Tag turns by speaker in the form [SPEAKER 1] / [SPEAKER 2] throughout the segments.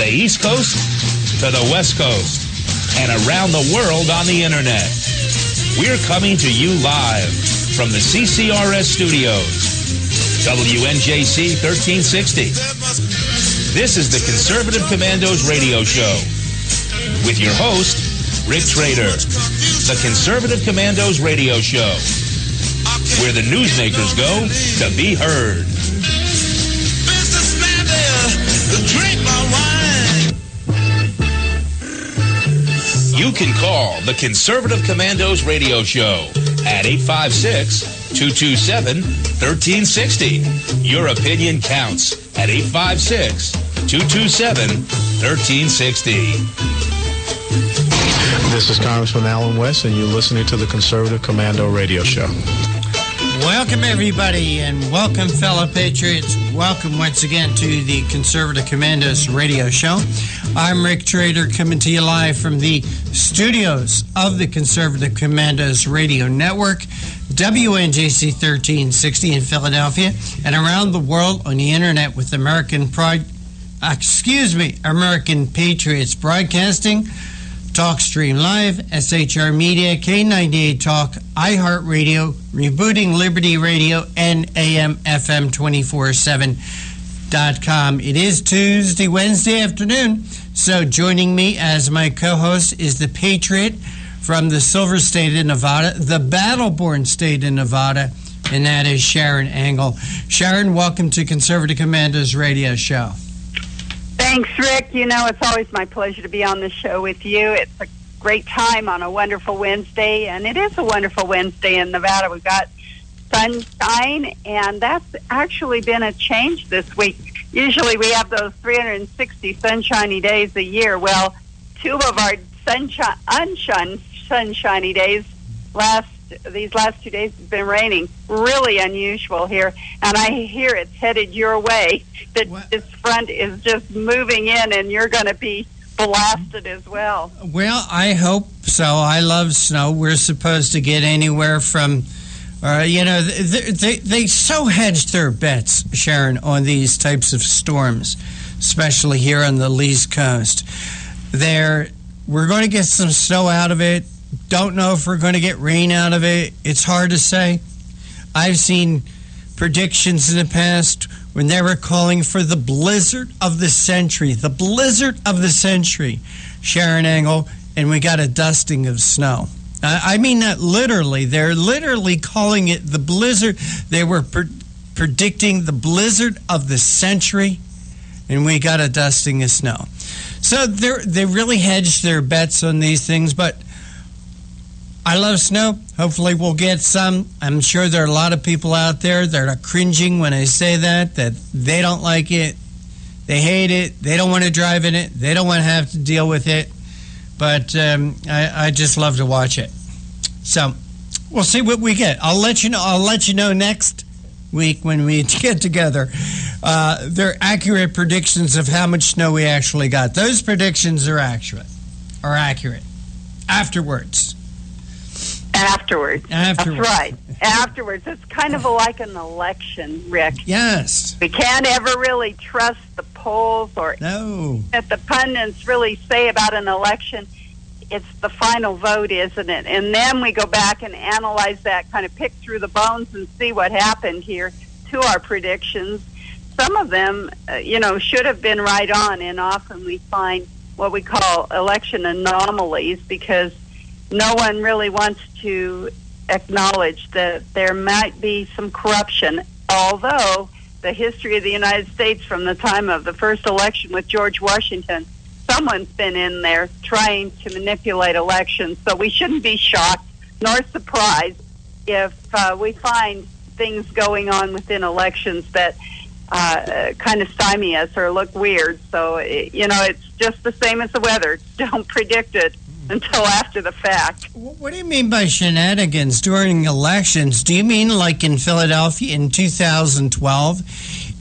[SPEAKER 1] the East Coast to the West Coast and around the world on the internet. We're coming to you live from the CCRS studios. WNJC 1360. This is the Conservative Commandos radio show with your host, Rick Trader. The Conservative Commandos radio show, where the newsmakers go to be heard. You can call the Conservative Commandos radio show at 856-227-1360. Your opinion counts at 856-227-1360.
[SPEAKER 2] This is Congressman Alan West, and you're listening to the Conservative Commando radio show.
[SPEAKER 3] Welcome, everybody, and welcome, fellow patriots. Welcome once again to the Conservative Commandos radio show. I'm Rick Trader, coming to you live from the studios of the Conservative Commandos radio network, WNJC 1360 in Philadelphia, and around the world on the internet with American Patriots Broadcasting, TalkStream Live, SHR Media, K98 Talk, iHeartRadio, Rebooting Liberty Radio, and AM/FM 247.com. It is Tuesday, Wednesday afternoon, so joining me as my co-host is the Patriot from the Silver State of Nevada, the battle-born state of Nevada, and that is Sharon Engel. Sharon, welcome to Conservative Commandos radio show.
[SPEAKER 4] Thanks, Rick. You know, it's always my pleasure to be on the show with you. It's a great time on a wonderful Wednesday, and it is a wonderful Wednesday in Nevada. We've got sunshine, and that's actually been a change this week. Usually we have those 360 sunshiny days a year. Well, two of our sunshiny days these last 2 days have been raining. Really unusual here, and I hear it's headed your way. That this front is just moving in, and you're going to be blasted as well.
[SPEAKER 3] Well, I hope so. I love snow. We're supposed to get anywhere from, they so hedged their bets, Sharon, on these types of storms, especially here on the East Coast. We're going to get some snow out of it. Don't know if we're going to get rain out of it. It's hard to say. I've seen predictions in the past when they were calling for the blizzard of the century. The blizzard of the century, Sharon Engel, and we got a dusting of snow. I mean that literally. They're literally calling it the blizzard. They were predicting the blizzard of the century, and we got a dusting of snow. So they really hedged their bets on these things, but I love snow. Hopefully we'll get some. I'm sure there are a lot of people out there that are cringing when I say that they don't like it. They hate it. They don't want to drive in it. They don't want to have to deal with it. But I just love to watch it. So we'll see what we get. I'll let you know next week when we get together. They're accurate predictions of how much snow we actually got. Those predictions are accurate. Afterwards. That's
[SPEAKER 4] right. Afterwards. It's kind of like an election, Rick.
[SPEAKER 3] Yes.
[SPEAKER 4] We can't ever really trust the polls or what the pundits really say about an election. It's the final vote, isn't it? And then we go back and analyze that, kind of pick through the bones and see what happened here to our predictions. Some of them, should have been right on, and often we find what we call election anomalies because no one really wants to acknowledge that there might be some corruption, although the history of the United States from the time of the first election with George Washington, someone's been in there trying to manipulate elections. So we shouldn't be shocked nor surprised if we find things going on within elections that kind of stymie us or look weird. So, it's just the same as the weather. Don't predict it until after the fact.
[SPEAKER 3] What do you mean by shenanigans during elections? Do you mean like in Philadelphia in 2012,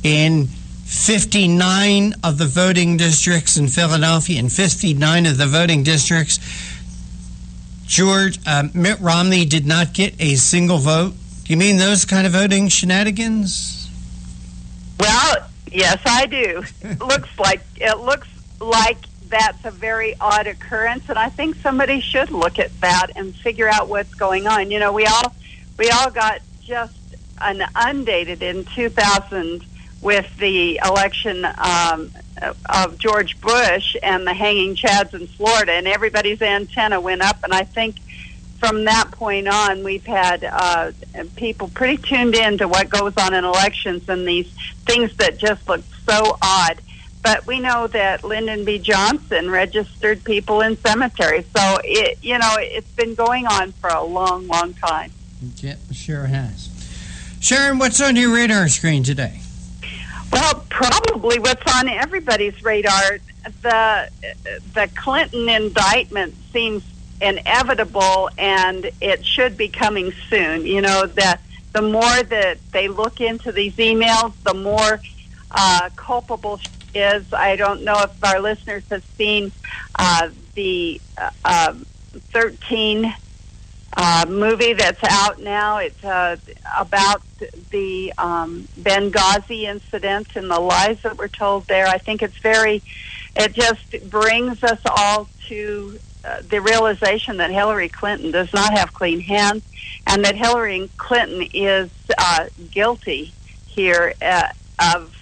[SPEAKER 3] in 59 of the voting districts in Philadelphia, in 59 of the voting districts, Mitt Romney did not get a single vote? Do you mean those kind of voting shenanigans?
[SPEAKER 4] Well, yes, I do. It looks like that's a very odd occurrence, and I think somebody should look at that and figure out what's going on. You know, we all got just inundated in 2000 with the election of George Bush and the hanging chads in Florida, and everybody's antenna went up, and I think from that point on, we've had people pretty tuned in to what goes on in elections and these things that just look so odd. But we know that Lyndon B. Johnson registered people in cemeteries, so it's been going on for a long, long time.
[SPEAKER 3] Yeah, sure has. Sharon, what's on your radar screen today?
[SPEAKER 4] Well, probably what's on everybody's radar. The Clinton indictment seems inevitable, and it should be coming soon. You know, the more that they look into these emails, the more culpable she is. I don't know if our listeners have seen the 13 movie that's out now. It's about the Benghazi incident and the lies that were told there. I think it just brings us all to the realization that Hillary Clinton does not have clean hands, and that Hillary Clinton is guilty here of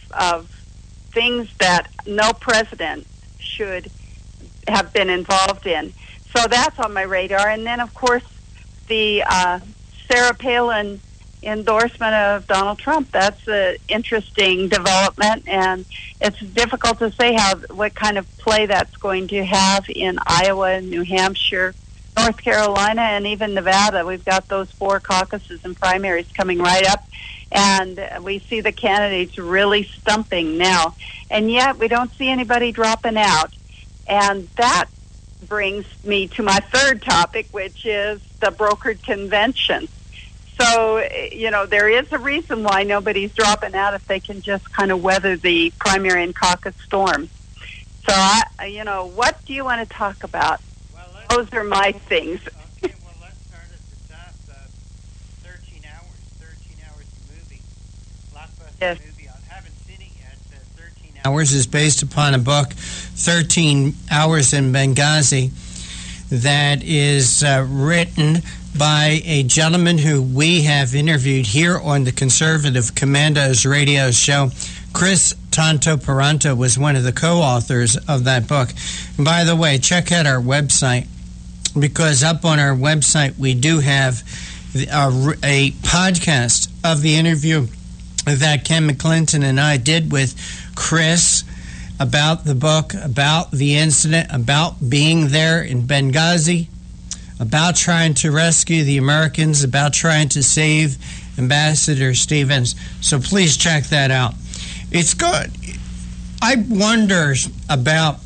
[SPEAKER 4] things that no president should have been involved in. So that's on my radar. And then, of course, the Sarah Palin endorsement of Donald Trump. That's an interesting development, and it's difficult to say what kind of play that's going to have in Iowa, New Hampshire, North Carolina, and even Nevada. We've got those 4 caucuses and primaries coming right up, and we see the candidates really stumping now. And yet we don't see anybody dropping out. And that brings me to my third topic, which is the brokered convention. So, there is a reason why nobody's dropping out if they can just kind of weather the primary and caucus storms. So, what do you want to talk about?
[SPEAKER 5] Well,
[SPEAKER 4] those are my things.
[SPEAKER 5] Okay, well, let's start at the top. 13 hours movie. Blockbuster
[SPEAKER 4] Yes.
[SPEAKER 5] movie. I haven't seen it yet. 13
[SPEAKER 3] Hours is based upon a book, 13 Hours in Benghazi, that is written by a gentleman who we have interviewed here on the Conservative Commandos radio show. Chris Tanto-Paranto was one of the co-authors of that book. And by the way, check out our website, because up on our website we do have a podcast of the interview that Ken McClinton and I did with Chris about the book, about the incident, about being there in Benghazi, about trying to rescue the Americans, about trying to save Ambassador Stevens. So please check that out. It's good. I wonder about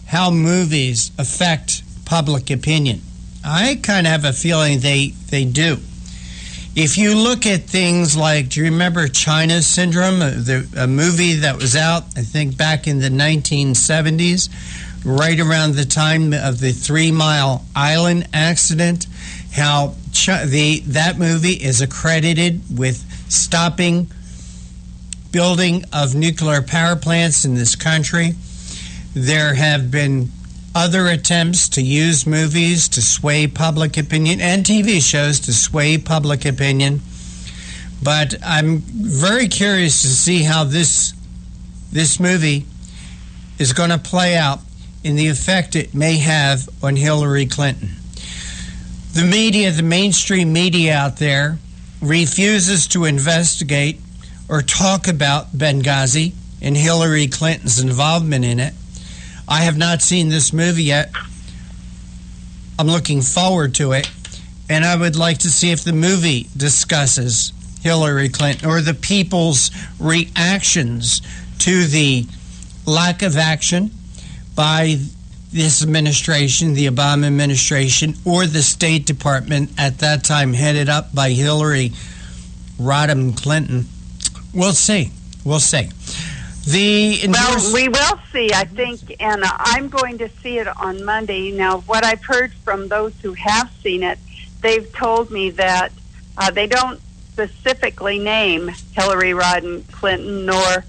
[SPEAKER 3] how movies affect public opinion. I kind of have a feeling they do. If you look at things like, do you remember China Syndrome, a movie that was out, I think, back in the 1970s, right around the time of the 3 Mile Island accident, how that movie is accredited with stopping building of nuclear power plants in this country. There have been other attempts to use movies to sway public opinion and TV shows to sway public opinion. But I'm very curious to see how this movie is going to play out in the effect it may have on Hillary Clinton. The media, the mainstream media out there, refuses to investigate or talk about Benghazi and Hillary Clinton's involvement in it. I have not seen this movie yet. I'm looking forward to it, and I would like to see if the movie discusses Hillary Clinton or the people's reactions to the lack of action by this administration, the Obama administration, or the State Department at that time headed up by Hillary Rodham Clinton. We'll see. We'll see.
[SPEAKER 4] Well, we will see, I think, and I'm going to see it on Monday. Now, what I've heard from those who have seen it, they've told me that they don't specifically name Hillary Rodham Clinton nor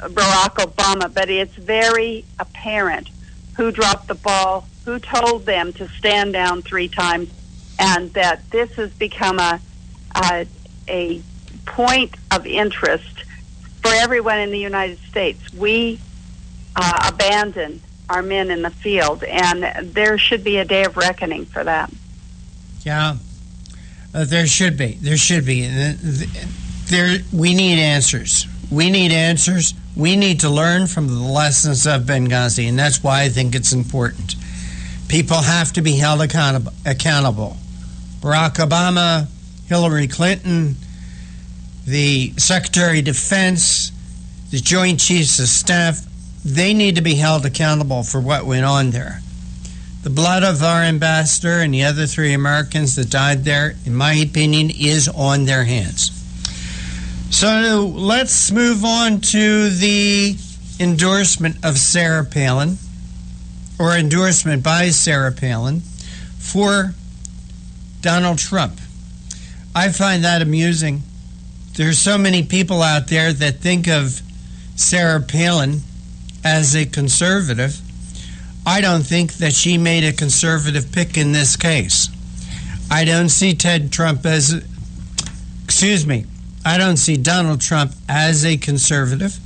[SPEAKER 4] Barack Obama, but it's very apparent who dropped the ball, who told them to stand down 3 times, and that this has become a point of interest for everyone in the United States. We abandon our men in the field, and there should be a day of reckoning for that.
[SPEAKER 3] Yeah, there should be. There should be. We need answers. We need answers. We need to learn from the lessons of Benghazi, and that's why I think it's important. People have to be held accountable. Barack Obama, Hillary Clinton, the Secretary of Defense, the Joint Chiefs of Staff, they need to be held accountable for what went on there. The blood of our ambassador and the other 3 Americans that died there, in my opinion, is on their hands. So let's move on to the endorsement of Sarah Palin, or endorsement by Sarah Palin for Donald Trump. I find that amusing. There's so many people out there that think of Sarah Palin as a conservative. I don't think that she made a conservative pick in this case. I don't see I don't see Donald Trump as a conservative.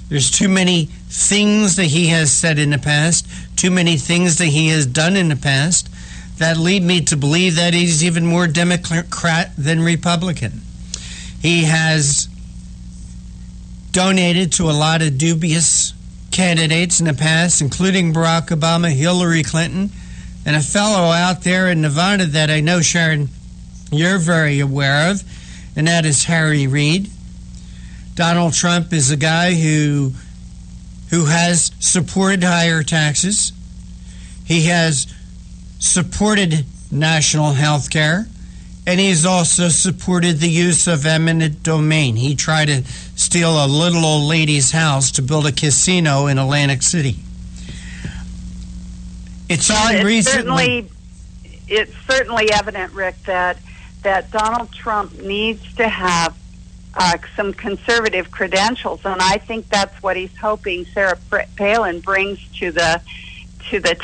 [SPEAKER 3] There's too many things that he has said in the past, too many things that he has done in the past that lead me to believe that he's even more Democrat than Republican. He has donated to a lot of dubious candidates in the past, including Barack Obama, Hillary Clinton, and a fellow out there in Nevada that I know, Sharon, you're very aware of, and that is Harry Reid. Donald Trump is a guy who has supported higher taxes. He has supported national health care, and he's also supported the use of eminent domain. He tried to steal a little old lady's house to build a casino in Atlantic City. It's certainly evident, Rick, that Donald Trump needs to have some conservative credentials, and I think that's what he's hoping Sarah Palin brings to the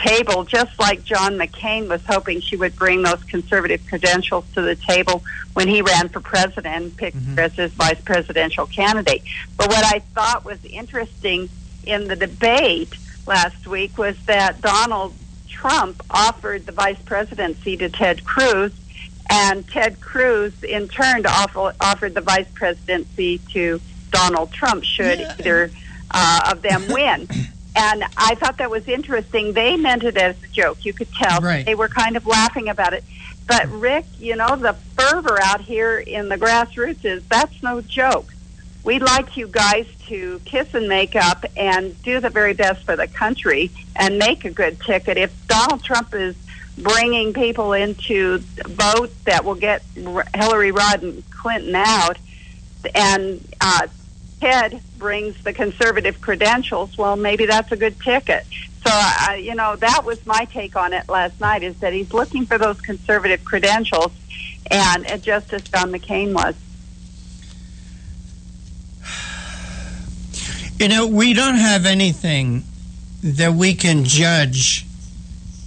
[SPEAKER 3] table, just like John McCain was hoping she would bring those conservative credentials to the table when he ran for president and picked her as his vice presidential candidate. But what I thought was interesting in the debate last week was that Donald Trump offered the vice presidency to Ted Cruz, and Ted Cruz, in turn, offered the vice presidency to Donald Trump should either of them win. And I thought that was interesting. They meant it as a joke. You could tell. Right. They were kind of laughing about it. But, Rick, the fervor out here in the grassroots that's no joke. We'd like you guys to kiss and make up and do the very best for the country and make a good ticket. If Donald Trump is bringing people into vote that will get Hillary Rodham Clinton out, and Ted brings the conservative credentials, well, maybe that's a good ticket. So, that was my take on it last night, is that he's looking for those conservative credentials, and just as John McCain was. We don't have anything that we can judge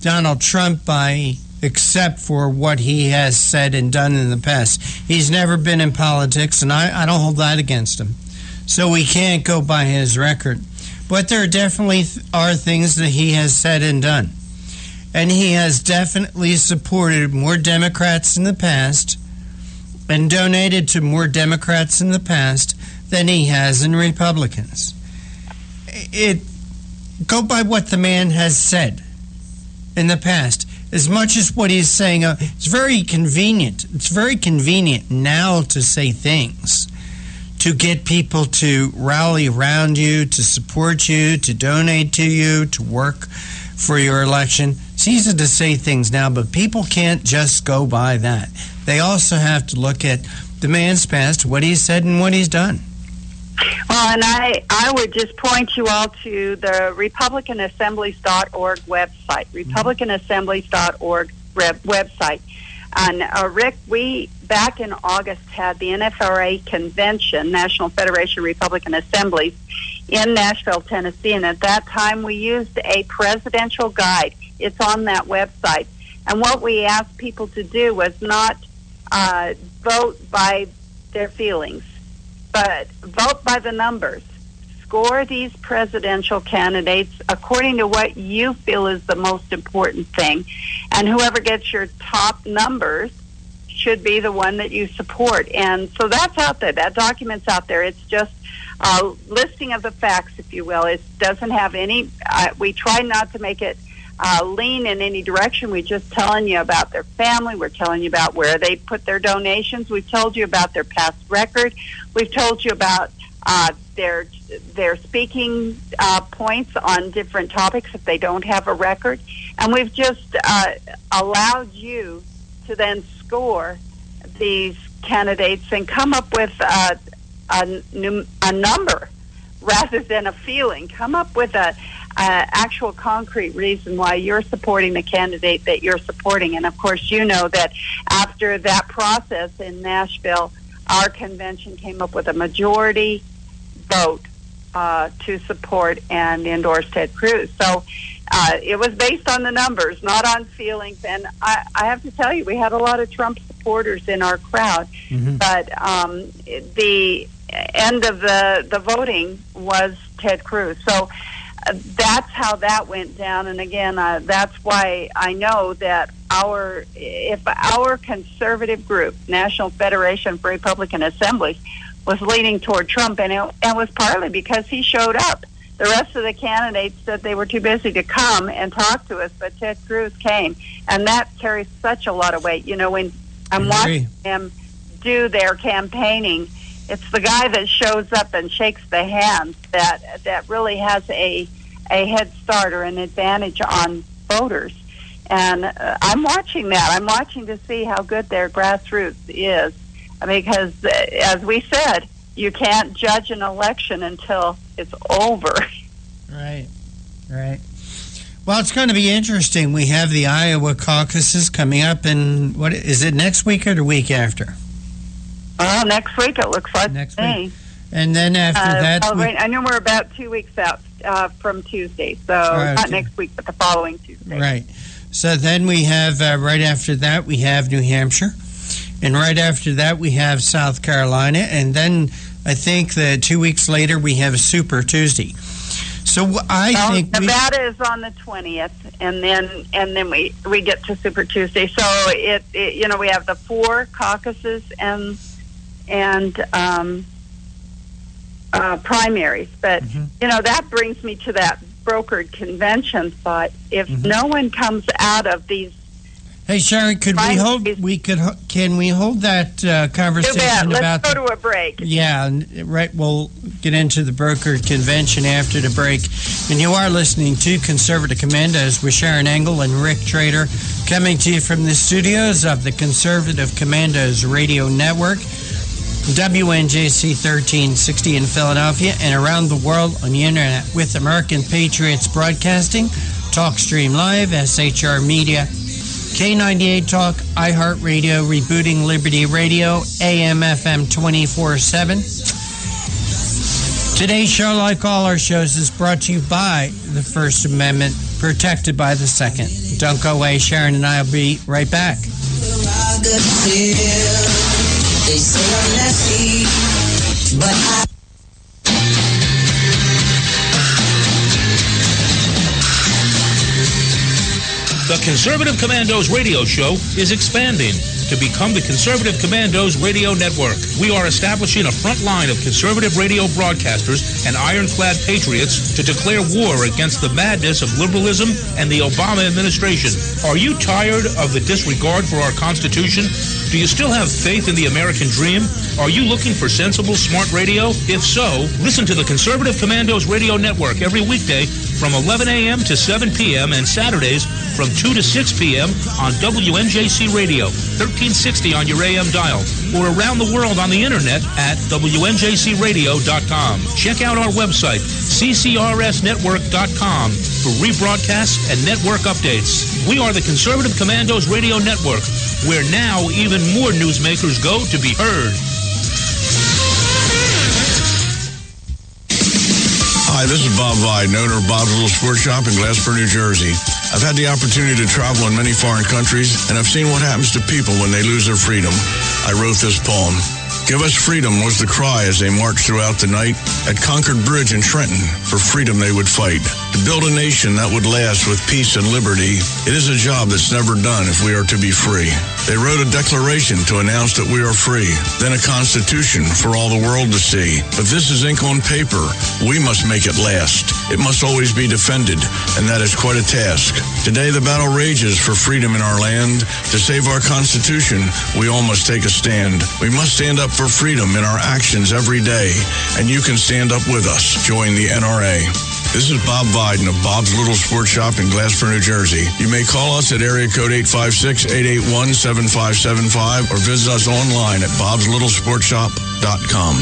[SPEAKER 3] Donald Trump by except for what he has said and done in the past. He's never been in politics, and I don't hold that against him. So we can't go by his record. But there definitely are things that he has said and done. And he has definitely supported more Democrats in the past and donated to more Democrats in the past than he has in Republicans. Go by what the man has said in the past. As much as what he's saying, it's very convenient. It's very convenient now to say things, to get people to rally around you, to support you, to donate to you, to work for your election. It's easy to say things now, but people can't just go by that. They also have to look at the man's past, what he's said and what he's done.
[SPEAKER 4] Well, and I would just point you all to the RepublicanAssemblies.org website, RepublicanAssemblies.org website. And Rick, we back in August had the NFRA convention, National Federation of Republican Assemblies, in Nashville, Tennessee. And at that time, we used a presidential guide. It's on that website. And what we asked people to do was not vote by their feelings, but vote by the numbers. Score these presidential candidates according to what you feel is the most important thing. And whoever gets your top numbers should be the one that you support. And so that's out there. That document's out there. It's just a listing of the facts, if you will. It doesn't have any, we try not to make it lean in any direction. We're just telling you about their family. We're telling you about where they put their donations. We've told you about their past record. We've told you about their speaking points on different topics if they don't have a record. And we've just allowed you to then score these candidates and come up with a number rather than a feeling. Come up with a actual concrete reason why you're supporting the candidate that you're supporting. And of course, you know that after that process in Nashville, our convention came up with a majority vote to support and endorse Ted Cruz. So it was based on the numbers, not on feelings. And I have to tell you, we had a lot of Trump supporters in our crowd. Mm-hmm. But the end of the voting was Ted Cruz. So that's how that went down. And again, that's why I know that if our conservative group, National Federation for Republican Assemblies, was leaning toward Trump, and it was partly because he showed up. The rest of the candidates said they were too busy to come and talk to us, but Ted Cruz came, and that carries such a lot of weight. You know, when I'm watching them do their campaigning, it's the guy that shows up and shakes the hands that really has a head start or an advantage on voters. And I'm watching that. I'm watching to see how good their grassroots is. Because, as we said, you can't judge an election until it's over.
[SPEAKER 3] Right. Well, it's going to be interesting. We have the Iowa caucuses coming up in, what is it, next week or the week after?
[SPEAKER 4] Next week, it looks like.
[SPEAKER 3] Next week. And then after that...
[SPEAKER 4] I know we're about 2 weeks out from Tuesday, so not next week, but the following Tuesday.
[SPEAKER 3] Right. So then we have, right after that, we have New Hampshire. And right after that, we have South Carolina. And then I think that 2 weeks later, we have a Super Tuesday. So I think
[SPEAKER 4] Nevada is on the 20th, and then we get to Super Tuesday. So it we have the 4 caucuses and primaries. But that brings me to that brokered convention thought. If no one comes out of these.
[SPEAKER 3] Hey Sharon, can we hold that conversation about?
[SPEAKER 4] Let's go to a break.
[SPEAKER 3] Yeah, right. We'll get into the brokered convention after the break. And you are listening to Conservative Commandos with Sharon Engel and Rick Trader, coming to you from the studios of the Conservative Commandos Radio Network, WNJC 1360 in Philadelphia, and around the world on the internet with American Patriots Broadcasting, TalkStream Live, SHR Media, K98 Talk, iHeartRadio, Rebooting Liberty Radio, AM FM 24/7. Today's show, like all our shows, is brought to you by the First Amendment, protected by the Second. Don't go away. Sharon and I will be right back.
[SPEAKER 6] They say I'm nasty, but
[SPEAKER 1] The Conservative Commandos radio show is expanding to become the Conservative Commandos Radio Network. We are establishing a front line of conservative radio broadcasters and ironclad patriots to declare war against the madness of liberalism and the Obama administration. Are you tired of the disregard for our Constitution? Do you still have faith in the American dream? Are you looking for sensible, smart radio? If so, listen to the Conservative Commandos Radio Network every weekday from 11 a.m. to 7 p.m. and Saturdays from 2 to 6 p.m. on WNJC Radio, 1360 on your AM dial, or around the world on the internet at WNJCradio.com. Check out our website, ccrsnetwork.com, for rebroadcasts and network updates. We are the Conservative Commandos Radio Network, where now even more newsmakers go to be heard.
[SPEAKER 7] Hi, this is Bob Vide, owner of Bob's Little Sports Shop in Glassboro, New Jersey. I've had the opportunity to travel in many foreign countries, and I've seen what happens to people when they lose their freedom. I wrote this poem. Give us freedom was the cry as they marched throughout the night. At Concord Bridge in Trenton, for freedom they would fight. To build a nation that would last with peace and liberty, it is a job that's never done if we are to be free. They wrote a declaration to announce that we are free, then a constitution for all the world to see. But this is ink on paper. We must make it last. It must always be defended, and that is quite a task. Today the battle rages for freedom in our land. To save our constitution, we all must take a stand. We must stand up for freedom in our actions every day, and you can stand up with us. Join the NRA. This is Bob Biden of Bob's Little Sports Shop in Glassboro, New Jersey. You may call us at area code 856-881-7575 or visit us online at bobslittle.sportshop.com.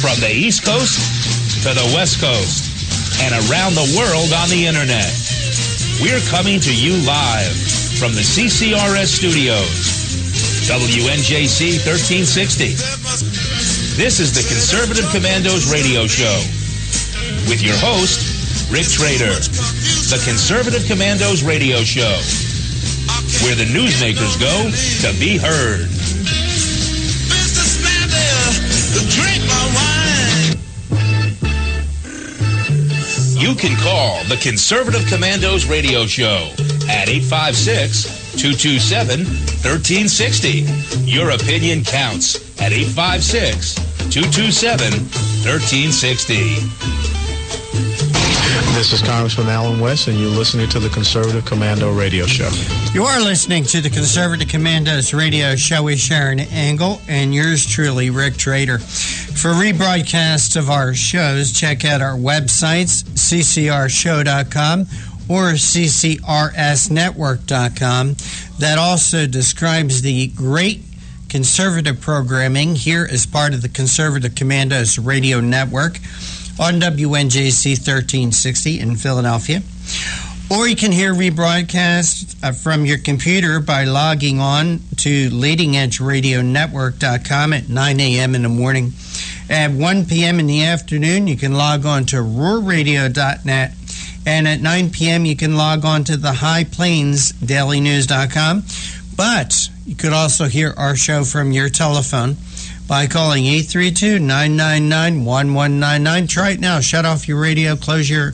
[SPEAKER 1] From the East Coast to the West Coast and around the world on the internet, we're coming to you live from the CCRS studios. WNJC 1360. This is the Conservative Commandos radio show with your host, Rick Trader. The Conservative Commandos radio show, where the newsmakers go to be heard. You can call the Conservative Commandos radio show at 856-227-1360. Your opinion counts at 856-227-1360.
[SPEAKER 2] This is Congressman Alan West, and you're listening to the Conservative Commando Radio Show.
[SPEAKER 3] You are listening to the Conservative Commandos Radio Show with Sharon Angle and yours truly, Rick Trader. For rebroadcasts of our shows, check out our websites, ccrshow.com or ccrsnetwork.com. That also describes the great conservative programming here as part of the Conservative Commandos Radio Network on WNJC 1360 in Philadelphia. Or you can hear rebroadcast from your computer by logging on to leadingedgeradionetwork.com at 9 a.m. in the morning. At 1 p.m. in the afternoon, you can log on to roarradio.net. And at 9 p.m., you can log on to the highplainsdailynews.com. But you could also hear our show from your telephone by calling 832-999-1199. Try it now. Shut off your radio. Close your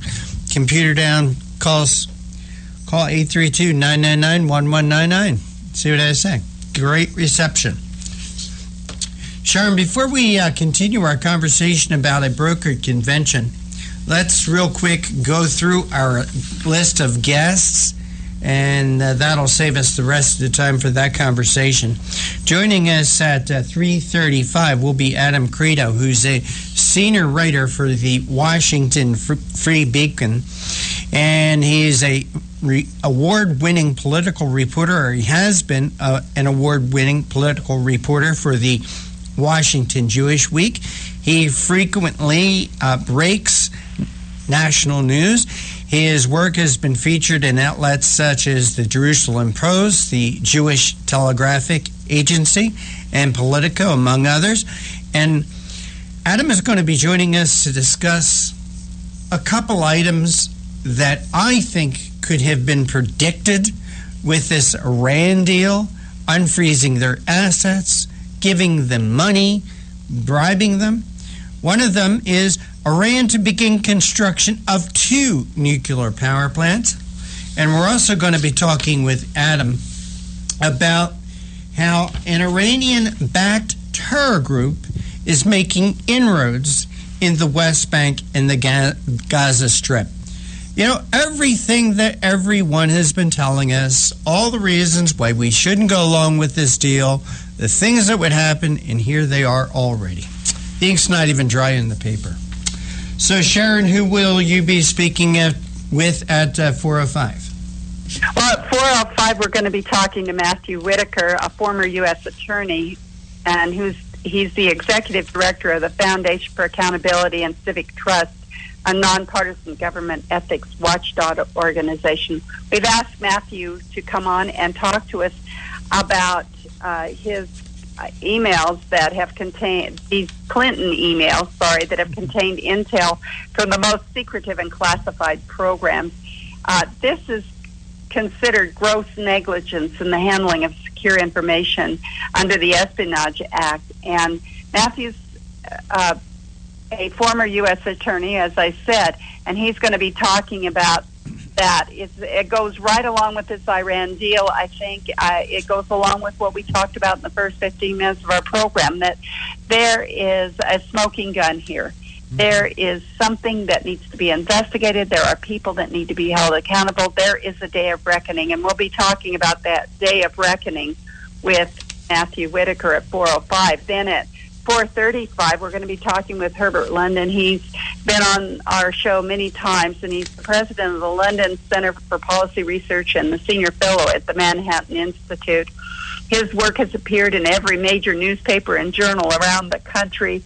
[SPEAKER 3] computer down. Call 832-999-1199. See what I say. Great reception. Sharon, before we continue our conversation about a brokered convention, let's real quick go through our list of guests, and that'll save us the rest of the time for that conversation. Joining us at 3:35 will be Adam Credo, who's a senior writer for the Washington Free Beacon, and he's a award-winning political reporter, or he has been an award-winning political reporter for the Washington Jewish Week. He frequently breaks national news. His work has been featured in outlets such as the Jerusalem Post, the Jewish Telegraphic Agency, and Politico, among others. And Adam is going to be joining us to discuss a couple items that I think could have been predicted with this Iran deal, unfreezing their assets, giving them money, bribing them. One of them is Iran to begin construction of 2 nuclear power plants. And we're also going to be talking with Adam about how an Iranian-backed terror group is making inroads in the West Bank and the Gaza Strip. You know, everything that everyone has been telling us, all the reasons why we shouldn't go along with this deal, the things that would happen, and here they are already. The ink's not even dry in the paper. So, Sharon, who will you be speaking with at 4:05?
[SPEAKER 4] Well, at 4:05, we're going to be talking to Matthew Whitaker, a former U.S. attorney, and he's the executive director of the Foundation for Accountability and Civic Trust, a nonpartisan government ethics watchdog organization. We've asked Matthew to come on and talk to us about his emails that have contained, these Clinton emails, that have contained intel from the most secretive and classified programs. This is considered gross negligence in the handling of secure information under the Espionage Act. And Matthew's a former U.S. attorney, as I said, and he's going to be talking about that. It goes right along with this Iran deal. I think it goes along with what we talked about in the first 15 minutes of our program, that there is a smoking gun here. There is something that needs to be investigated. There are people that need to be held accountable. There is a day of reckoning, and we'll be talking about that day of reckoning with Matthew Whitaker at 4:05. Then at 4:35, we're going to be talking with Herbert London. He's been on our show many times, and he's the president of the London Center for Policy Research and the senior fellow at the Manhattan Institute. His work has appeared in every major newspaper and journal around the country,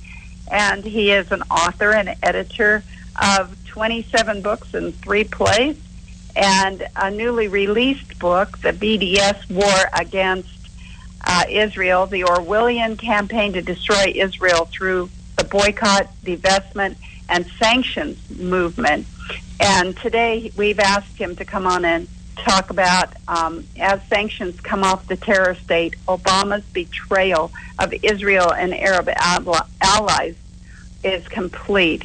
[SPEAKER 4] and he is an author and editor of 27 books and 3 plays, and a newly released book, The BDS War Against Israel, the Orwellian Campaign to Destroy Israel Through the Boycott, Divestment, and Sanctions Movement. And today we've asked him to come on and talk about, as sanctions come off the terror state, Obama's betrayal of Israel and Arab allies is complete.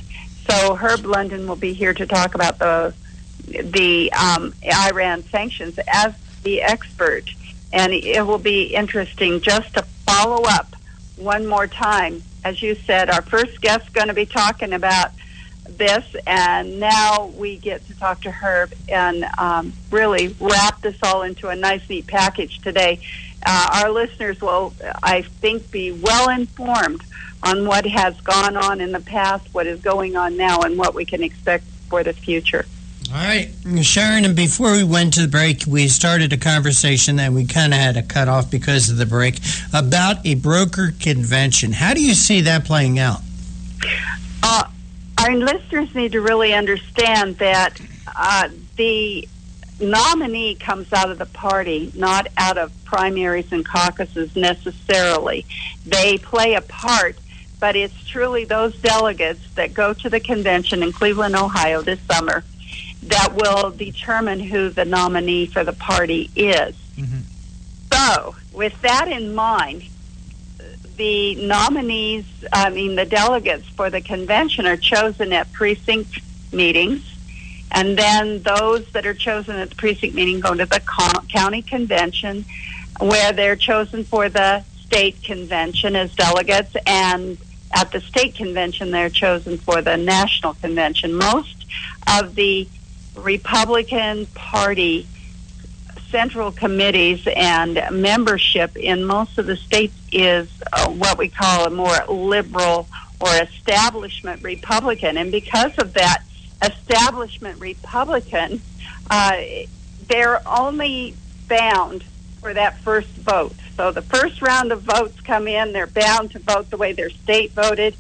[SPEAKER 4] So Herb London will be here to talk about the Iran sanctions as the expert. And it will be interesting just to follow up one more time. As you said, our first guest is going to be talking about this, and now we get to talk to Herb and really wrap this all into a nice, neat package today. Our listeners will, I think, be well informed on what has gone on in the past, what is going on now, and what we can expect for the future.
[SPEAKER 3] All right, Sharon, and before we went to the break, we started a conversation that we kind of had to cut off because of the break about a broker convention. How do you see that playing out?
[SPEAKER 4] Our listeners need to really understand that the nominee comes out of the party, not out of primaries and caucuses necessarily. They play a part, but it's truly those delegates that go to the convention in Cleveland, Ohio this summer that will determine who the nominee for the party is. Mm-hmm. So, with that in mind, the nominees, the delegates for the convention are chosen at precinct meetings, and then those that are chosen at the precinct meeting go to the county convention, where they're chosen for the state convention as delegates, and at the state convention they're chosen for the national convention. Most of the Republican Party central committees and membership in most of the states is what we call a more liberal or establishment Republican. And because of that establishment Republican, they're only bound for that first vote. So the first round of votes come in, they're bound to vote the way their state voted.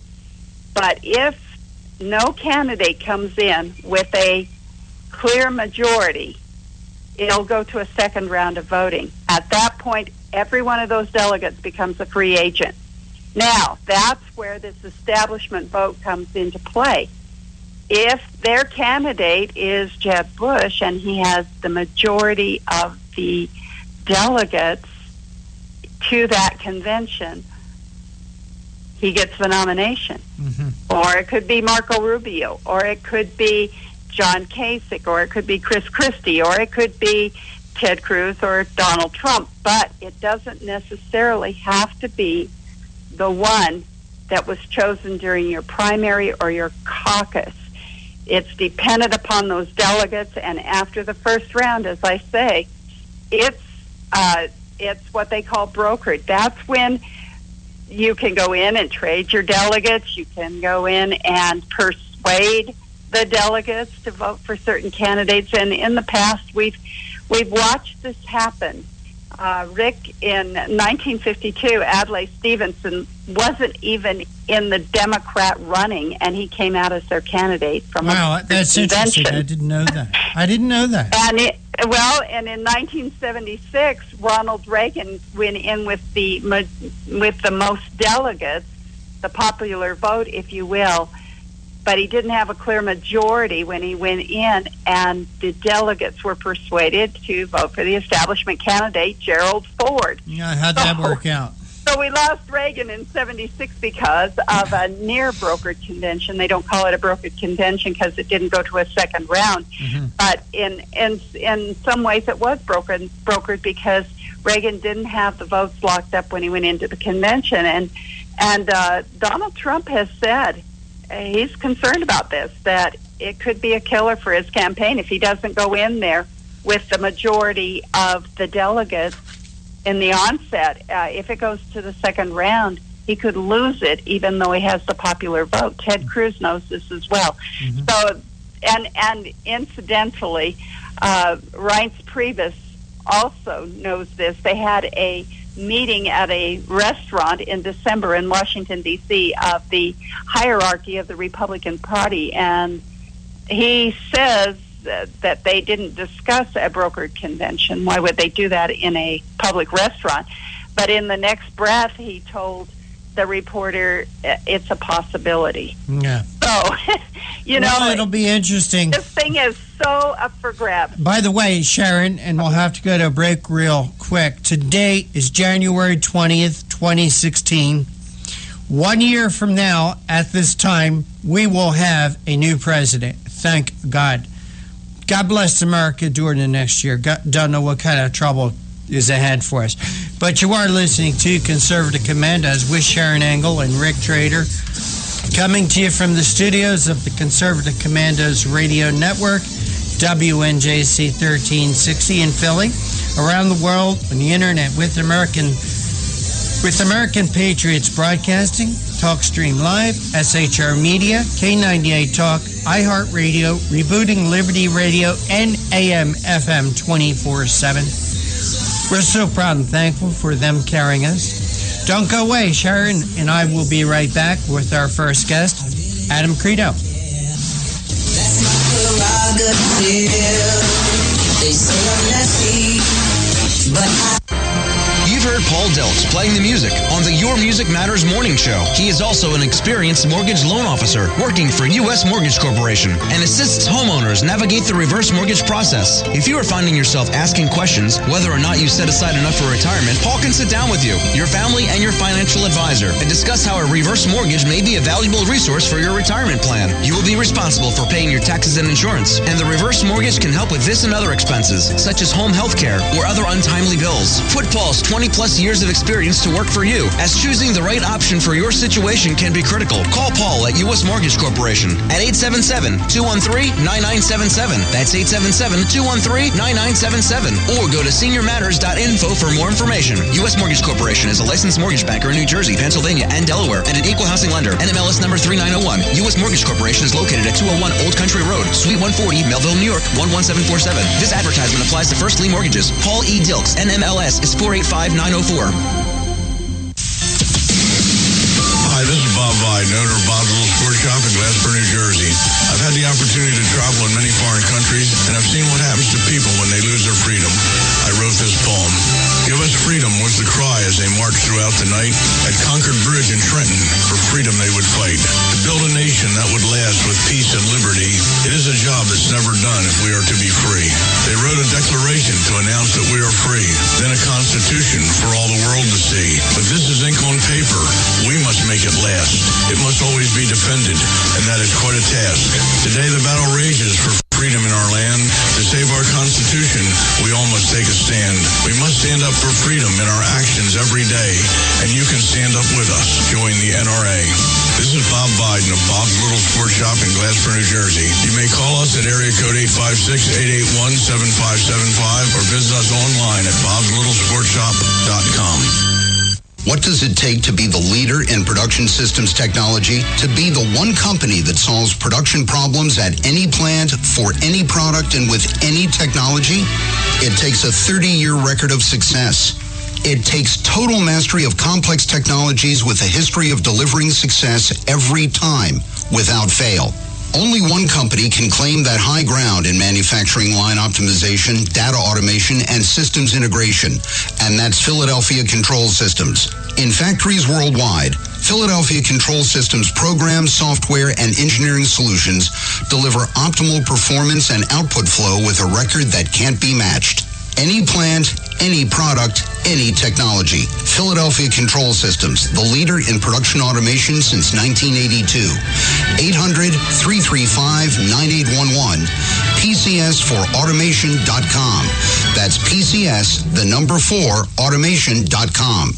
[SPEAKER 4] But if no candidate comes in with a clear majority, it'll go to a second round of voting. At that point, every one of those delegates becomes a free agent. Now, that's where this establishment vote comes into play. If their candidate is Jeb Bush and he has the majority of the delegates to that convention, he gets the nomination. Mm-hmm. Or it could be Marco Rubio, or it could be John Kasich, or it could be Chris Christie, or it could be Ted Cruz or Donald Trump. But it doesn't necessarily have to be the one that was chosen during your primary or your caucus. It's dependent upon those delegates, and after the first round, as I say, it's what they call brokered. That's when you can go in and trade your delegates. You can go in and persuade the delegates to vote for certain candidates. And in the past, we've watched this happen. Rick, in 1952, Adlai Stevenson wasn't even in the Democrat running, and he came out as their candidate from
[SPEAKER 3] that's
[SPEAKER 4] convention.
[SPEAKER 3] Interesting. I didn't know that.
[SPEAKER 4] Well, and in 1976, Ronald Reagan went in with the most delegates, the popular vote, if you will, but he didn't have a clear majority when he went in, and the delegates were persuaded to vote for the establishment candidate, Gerald Ford.
[SPEAKER 3] Yeah, how'd that work out?
[SPEAKER 4] So we lost Reagan in 76 because of a near brokered convention. They don't call it a brokered convention because it didn't go to a second round. Mm-hmm. But in some ways it was brokered because Reagan didn't have the votes locked up when he went into the convention. And Donald Trump has said he's concerned about this, that it could be a killer for his campaign if he doesn't go in there with the majority of the delegates in the onset. If it goes to the second round, he could lose it, even though he has the popular vote. Ted Cruz knows this as well. Mm-hmm. So, and incidentally, Reince Priebus also knows this. They had a meeting at a restaurant in December in Washington, D.C., of the hierarchy of the Republican Party, and he says that they didn't discuss a brokered convention. Why would they do that in a public restaurant? But in the next breath, he told the reporter it's a possibility.
[SPEAKER 3] Yeah.
[SPEAKER 4] So,
[SPEAKER 3] well, it'll be interesting.
[SPEAKER 4] This thing is so up for grabs.
[SPEAKER 3] By the way, Sharon, and we'll have to go to a break real quick. Today is January 20th, 2016. 1 year from now, at this time, we will have a new president. Thank God. God bless America during the next year. Don't know what kind of trouble is ahead for us. But you are listening to Conservative Commandos with Sharon Engel and Rick Trader, coming to you from the studios of the Conservative Commandos Radio Network, WNJC 1360 in Philly, around the world on the internet with American Patriots Broadcasting, TalkStream Live, SHR Media, K98 Talk, iHeartRadio, Rebooting Liberty Radio, and AM FM 24/7. We're so proud and thankful for them carrying us. Don't go away. Sharon and I will be right back with our first guest, Adam Credo.
[SPEAKER 6] That's my prerogative. They say I'm nasty, but
[SPEAKER 8] You've heard Paul Delks playing the music on the Your Music Matters morning show. He is also an experienced mortgage loan officer working for U.S. Mortgage Corporation and assists homeowners navigate the reverse mortgage process. If you are finding yourself asking questions whether or not you set aside enough for retirement, Paul can sit down with you, your family, and your financial advisor and discuss how a reverse mortgage may be a valuable resource for your retirement plan. You will be responsible for paying your taxes and insurance, and the reverse mortgage can help with this and other expenses, such as home health care or other untimely bills. Put Paul's 20-plus years of experience to work for you, as choosing the right option for your situation can be critical. Call Paul at U.S. Mortgage Corporation at 877-213-9977. That's 877-213-9977. Or go to seniormatters.info for more information. U.S. Mortgage Corporation is a licensed mortgage banker in New Jersey, Pennsylvania, and Delaware, and an equal housing lender. NMLS number 3901. U.S. Mortgage Corporation is located at 201 Old Country Road, Suite 140, Melville, New York, 11747. This advertisement applies to first lien mortgages. Paul E. Dilks, NMLS is 485904.
[SPEAKER 7] Hi, this is Bob Vide, owner of Bob's Little Sports Shop in Glasper, New Jersey. I've had the opportunity to travel in many foreign countries, and I've seen what happens to people when they lose their freedom. I wrote this poem. Give us freedom was the cry as they marched throughout the night. At Concord Bridge in Trenton, for freedom they would fight. To build a nation that would last with peace and liberty, it is a job that's never done if we are to be free. They wrote a declaration to announce that we are free, then a constitution for all the world to see. But this is ink on paper. We must make it last. It must always be defended, and that is quite a task. Today the battle rages for freedom in our land. To save our Constitution, we all must take a stand. We must stand up for freedom in our actions every day, and you can stand up with us. Join the NRA. This is Bob Biden of Bob's Little Sports Shop in Glasper, New Jersey. You may call us at area code 856-881-7575 or visit us online at bobslittle.sportshop.com.
[SPEAKER 9] What does it take to be the leader in production systems technology? To be the one company that solves production problems at any plant, for any product, and with any technology? It takes a 30-year record of success. It takes total mastery of complex technologies with a history of delivering success every time, without fail. Only one company can claim that high ground in manufacturing line optimization, data automation, and systems integration, and that's Philadelphia Control Systems. In factories worldwide, Philadelphia Control Systems programs, software, and engineering solutions deliver optimal performance and output flow with a record that can't be matched. Any plant, any product, any technology. Philadelphia Control Systems, the leader in production automation since 1982. 800-335-9811. PCS4automation.com. That's PCS, the number 4, automation.com.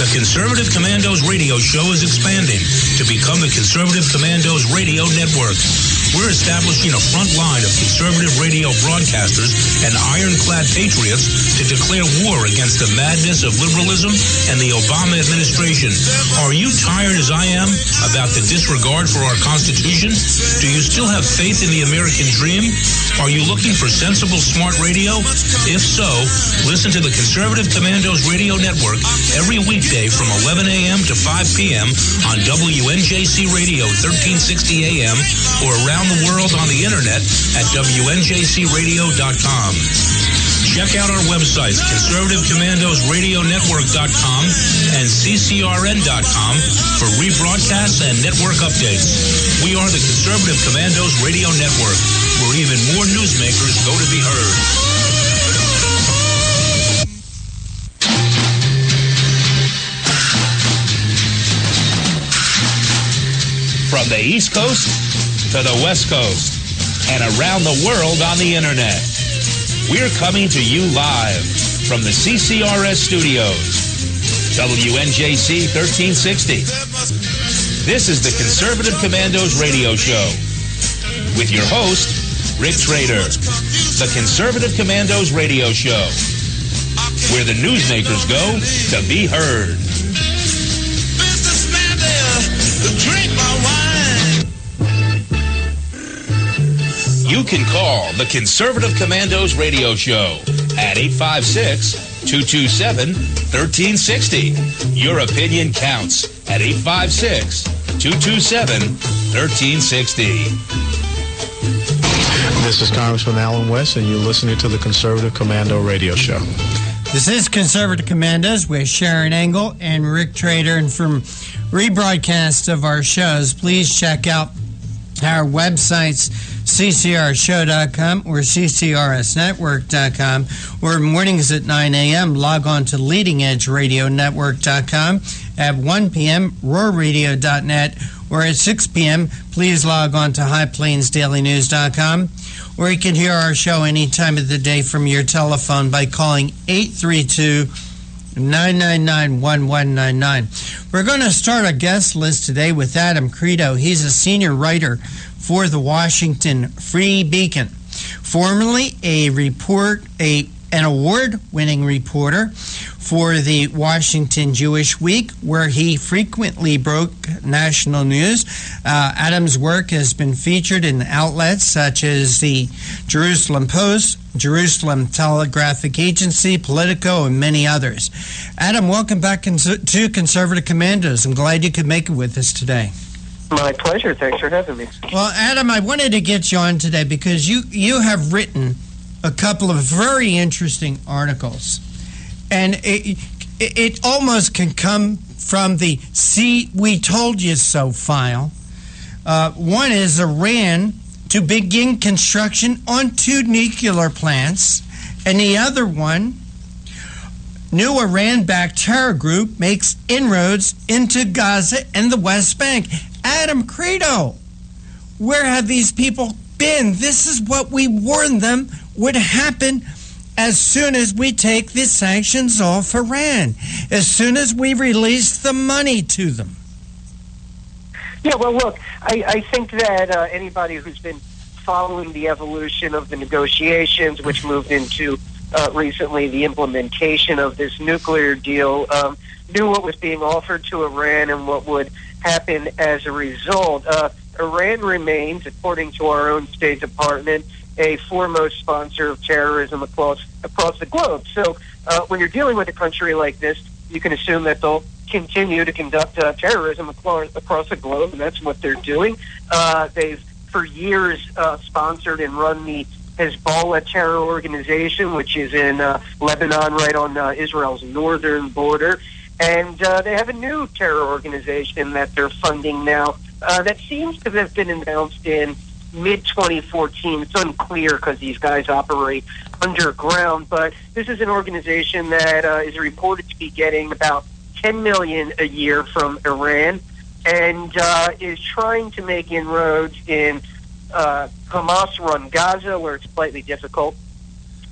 [SPEAKER 1] The Conservative Commandos radio show is expanding to become the Conservative Commandos Radio Network. We're establishing a front line of conservative radio broadcasters and ironclad patriots to declare war against the madness of liberalism and the Obama administration. Are you tired, as I am, about the disregard for our Constitution? Do you still have faith in the American dream? Are you looking for sensible, smart radio? If so, listen to the Conservative Commandos Radio Network every weekday from 11 a.m. to 5 p.m. on WNJC Radio 1360 a.m. or around the world on the internet at WNJCradio.com. Check out our websites, ConservativeCommandosRadioNetwork.com and CCRN.com for rebroadcasts and network updates. We are the Conservative Commandos Radio Network, where even more newsmakers go to be heard. From the East Coast to the West Coast and around the world on the internet, we're coming to you live from the CCRS studios, WNJC 1360. This is the Conservative Commandos radio show with your host, Rick Trader. The Conservative Commandos radio show, where the newsmakers go to be heard. Drink my wine. You can call the Conservative Commandos radio show at 856-227-1360. Your opinion counts at 856-227-1360.
[SPEAKER 2] This is Congressman Alan West, and you're listening to the Conservative Commando radio show.
[SPEAKER 3] This is Conservative Commandos with Sharon Engel and Rick Trader, and from rebroadcasts of our shows, please check out our websites, ccrshow.com or ccrsnetwork.com, or mornings at 9 a.m. log on to leadingedgeradionetwork.com. At 1 p.m., roarradio.net, or at 6 p.m., please log on to highplainsdailynews.com, or you can hear our show any time of the day from your telephone by calling 832-999-1199. We're going to start a guest list today with Adam Credo. He's a senior writer for the Washington Free Beacon, formerly an award-winning reporter for the Washington Jewish Week, where he frequently broke national news. Adam's work has been featured in outlets such as the Jerusalem Post, Jerusalem Telegraphic Agency, Politico, and many others. Adam, welcome back to Conservative Commandos. I'm glad you could make it with us today.
[SPEAKER 10] My pleasure. Thanks for having me.
[SPEAKER 3] Well, Adam, I wanted to get you on today because you have written a couple of very interesting articles, and it almost can come from the "See, we told you so" file. One is Iran to begin construction on 2 nuclear plants, and the other one, new Iran-backed terror group makes inroads into Gaza and the West Bank. Adam Credo, where have these people been? This is what we warned them would happen as soon as we take the sanctions off Iran, as soon as we release the money to them.
[SPEAKER 10] Yeah, well, look, I think that anybody who's been following the evolution of the negotiations, which moved into recently the implementation of this nuclear deal, knew what was being offered to Iran and what would happen as a result. Iran remains, according to our own State Department, a foremost sponsor of terrorism across the globe. So when you're dealing with a country like this, you can assume that they'll continue to conduct terrorism across the globe, and that's what they're doing. They've, for years, sponsored and run the Hezbollah terror organization, which is in Lebanon, right on Israel's northern border. And they have a new terror organization that they're funding now that seems to have been announced in mid-2014. It's unclear because these guys operate underground, but this is an organization that is reported to be getting about $10 million a year from Iran and is trying to make inroads in Hamas-run Gaza, where it's slightly difficult,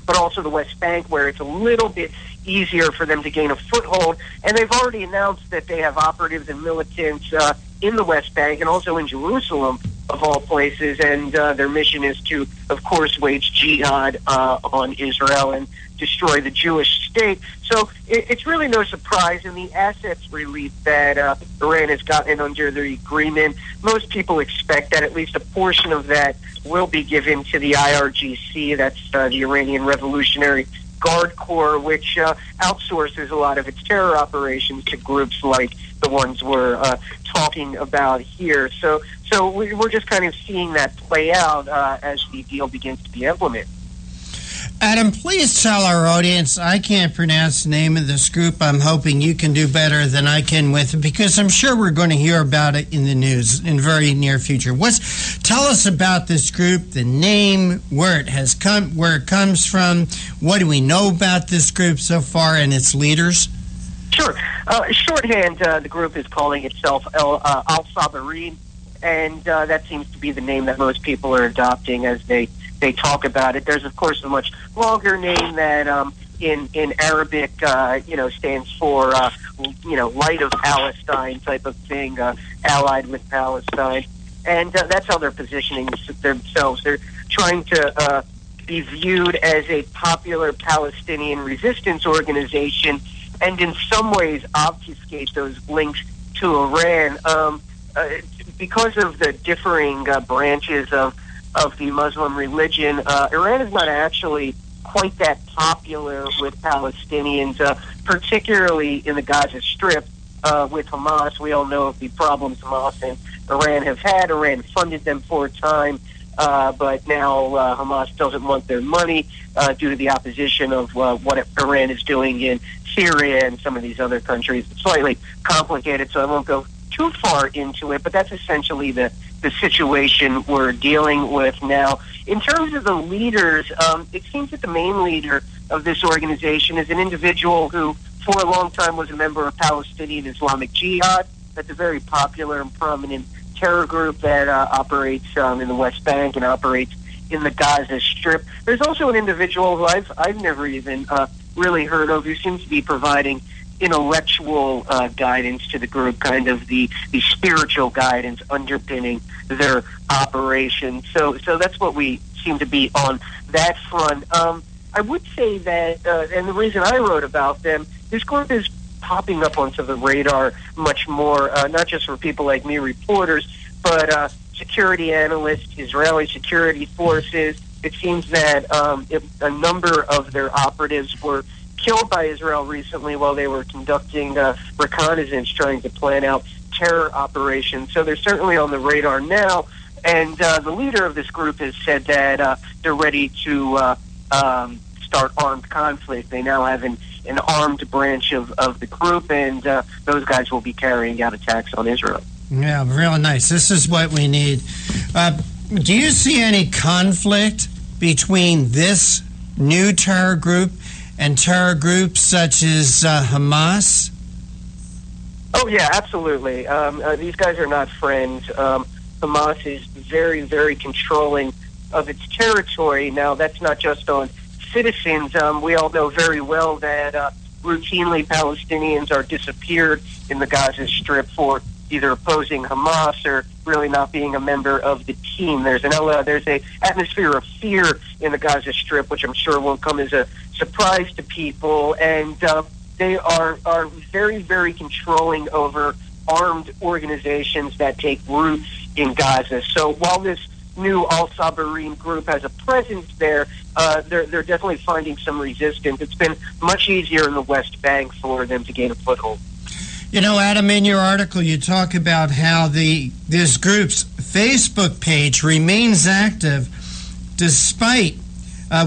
[SPEAKER 10] but also the West Bank, where it's a little bit easier for them to gain a foothold. And they've already announced that they have operatives and militants in the West Bank and also in Jerusalem, of all places. And their mission is to, of course, wage jihad on Israel and destroy the Jewish state. So it's really no surprise in the assets relief that Iran has gotten under the agreement. Most people expect that at least a portion of that will be given to the IRGC, that's the Iranian Revolutionary Guard Corps, which outsources a lot of its terror operations to groups like the ones we're talking about here. So we're just kind of seeing that play out as the deal begins to be implemented.
[SPEAKER 3] Adam, please tell our audience, I can't pronounce the name of this group. I'm hoping you can do better than I can with it, because I'm sure we're going to hear about it in the news in very near future. Tell us about this group, the name, where it has come, where it comes from. What do we know about this group so far and its leaders?
[SPEAKER 10] Sure. Shorthand, the group is calling itself Al-Sabarin, and that seems to be the name that most people are adopting as they talk about it. There's, of course, a much longer name that in Arabic, stands for, Light of Palestine type of thing, allied with Palestine. And that's how they're positioning themselves. They're trying to be viewed as a popular Palestinian resistance organization and in some ways obfuscate those links to Iran. Because of the differing branches of the Muslim religion, Iran is not actually quite that popular with Palestinians, particularly in the Gaza Strip with Hamas. We all know of the problems Hamas and Iran have had. Iran funded them for a time, but now Hamas doesn't want their money due to the opposition of what Iran is doing in Syria and some of these other countries. It's slightly complicated, so I won't go too far into it, but that's essentially the situation we're dealing with now. In terms of the leaders, it seems that the main leader of this organization is an individual who, for a long time, was a member of Palestinian Islamic Jihad. That's a very popular and prominent terror group that operates in the West Bank and operates in the Gaza Strip. There's also an individual who I've never even really heard of, who seems to be providing intellectual guidance to the group, kind of the spiritual guidance underpinning their operation. So that's what we seem to be on that front. I would say that, and the reason I wrote about them, this group is popping up onto the radar much more, not just for people like me, reporters, but security analysts, Israeli security forces. It seems that a number of their operatives were killed by Israel recently while they were conducting reconnaissance, trying to plan out terror operations. So they're certainly on the radar now. And the leader of this group has said that they're ready to start armed conflict. They now have an armed branch of the group, and those guys will be carrying out attacks on Israel.
[SPEAKER 3] Yeah, real nice. This is what we need. Do you see any conflict between this new terror group and terror groups such as Hamas?
[SPEAKER 10] Oh, yeah, absolutely. These guys are not friends. Hamas is very, very controlling of its territory. Now, that's not just on citizens. We all know very well that routinely Palestinians are disappeared in the Gaza Strip for either opposing Hamas or really not being a member of the team. There's an atmosphere of fear in the Gaza Strip, which I'm sure won't come as a surprise to people, and they are very, very controlling over armed organizations that take root in Gaza. So while this new Al-Sabarin group has a presence there, they're definitely finding some resistance. It's been much easier in the West Bank for them to gain a foothold.
[SPEAKER 3] You know, Adam, in your article, you talk about how this group's Facebook page remains active despite,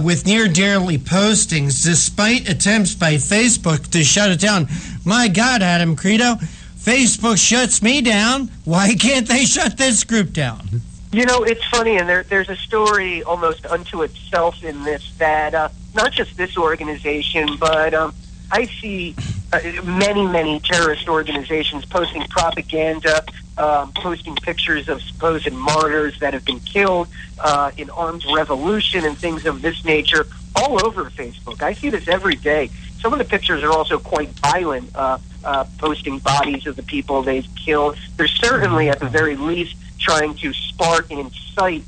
[SPEAKER 3] with near daily postings, despite attempts by Facebook to shut it down. My God, Adam Credo, Facebook shuts me down. Why can't they shut this group down?
[SPEAKER 10] You know, it's funny, and there's a story almost unto itself in this, that not just this organization, but I see many terrorist organizations posting propaganda, posting pictures of supposed martyrs that have been killed in armed revolution and things of this nature all over Facebook. I see this every day. Some of the pictures are also quite violent, posting bodies of the people they've killed. They're certainly, at the very least, trying to spark and incite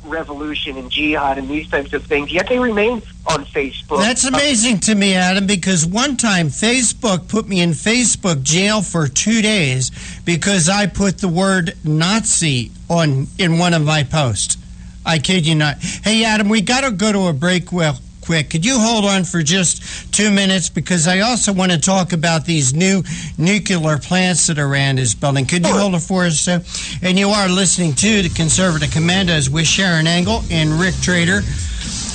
[SPEAKER 10] revolution and jihad and these types of things, yet they remain on Facebook.
[SPEAKER 3] That's amazing to me, Adam, because one time Facebook put me in Facebook jail for 2 days because I put the word Nazi in one of my posts. I kid you not. Hey, Adam, we got to go to a break real quick. Could you hold on for just 2 minutes? Because I also want to talk about these new nuclear plants that Iran is building. Could you hold it for us? And you are listening to the Conservative Commandos with Sharon Engel and Rick Trader,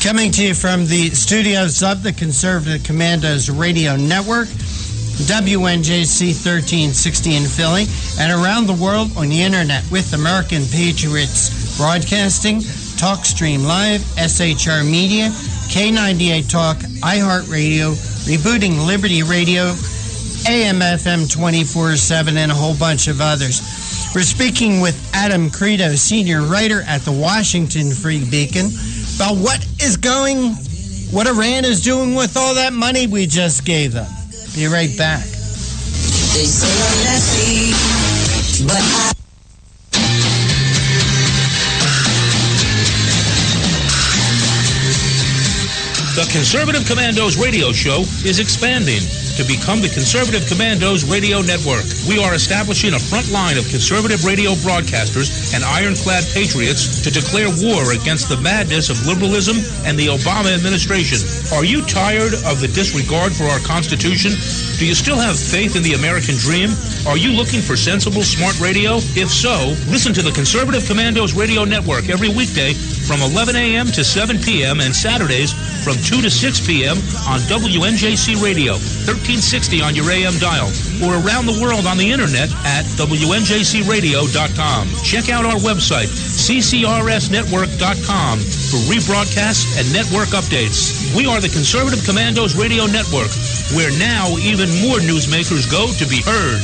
[SPEAKER 3] coming to you from the studios of the Conservative Commandos Radio Network, WNJC 1360 in Philly, and around the world on the internet with American Patriots Broadcasting, TalkStream Live, SHR Media, K98 Talk, iHeartRadio, Rebooting Liberty Radio, AM/FM 24/7, and a whole bunch of others. We're speaking with Adam Credo, senior writer at the Washington Free Beacon, about what Iran is doing with all that money we just gave them. Be right back.
[SPEAKER 6] They say I'm messy, but I...
[SPEAKER 1] The Conservative Commandos radio show is expanding to become the Conservative Commandos Radio Network. We are establishing a front line of conservative radio broadcasters and ironclad patriots to declare war against the madness of liberalism and the Obama administration. Are you tired of the disregard for our Constitution? Do you still have faith in the American dream? Are you looking for sensible, smart radio? If so, listen to the Conservative Commandos Radio Network every weekday from 11 a.m. to 7 p.m. and Saturdays from 2 to 6 p.m. on WNJC Radio, 1360 on your AM dial, or around the world on the internet at WNJCradio.com. Check out our website, ccrsnetwork.com, for rebroadcasts and network updates. We are the Conservative Commandos Radio Network, where now even more newsmakers go to be heard.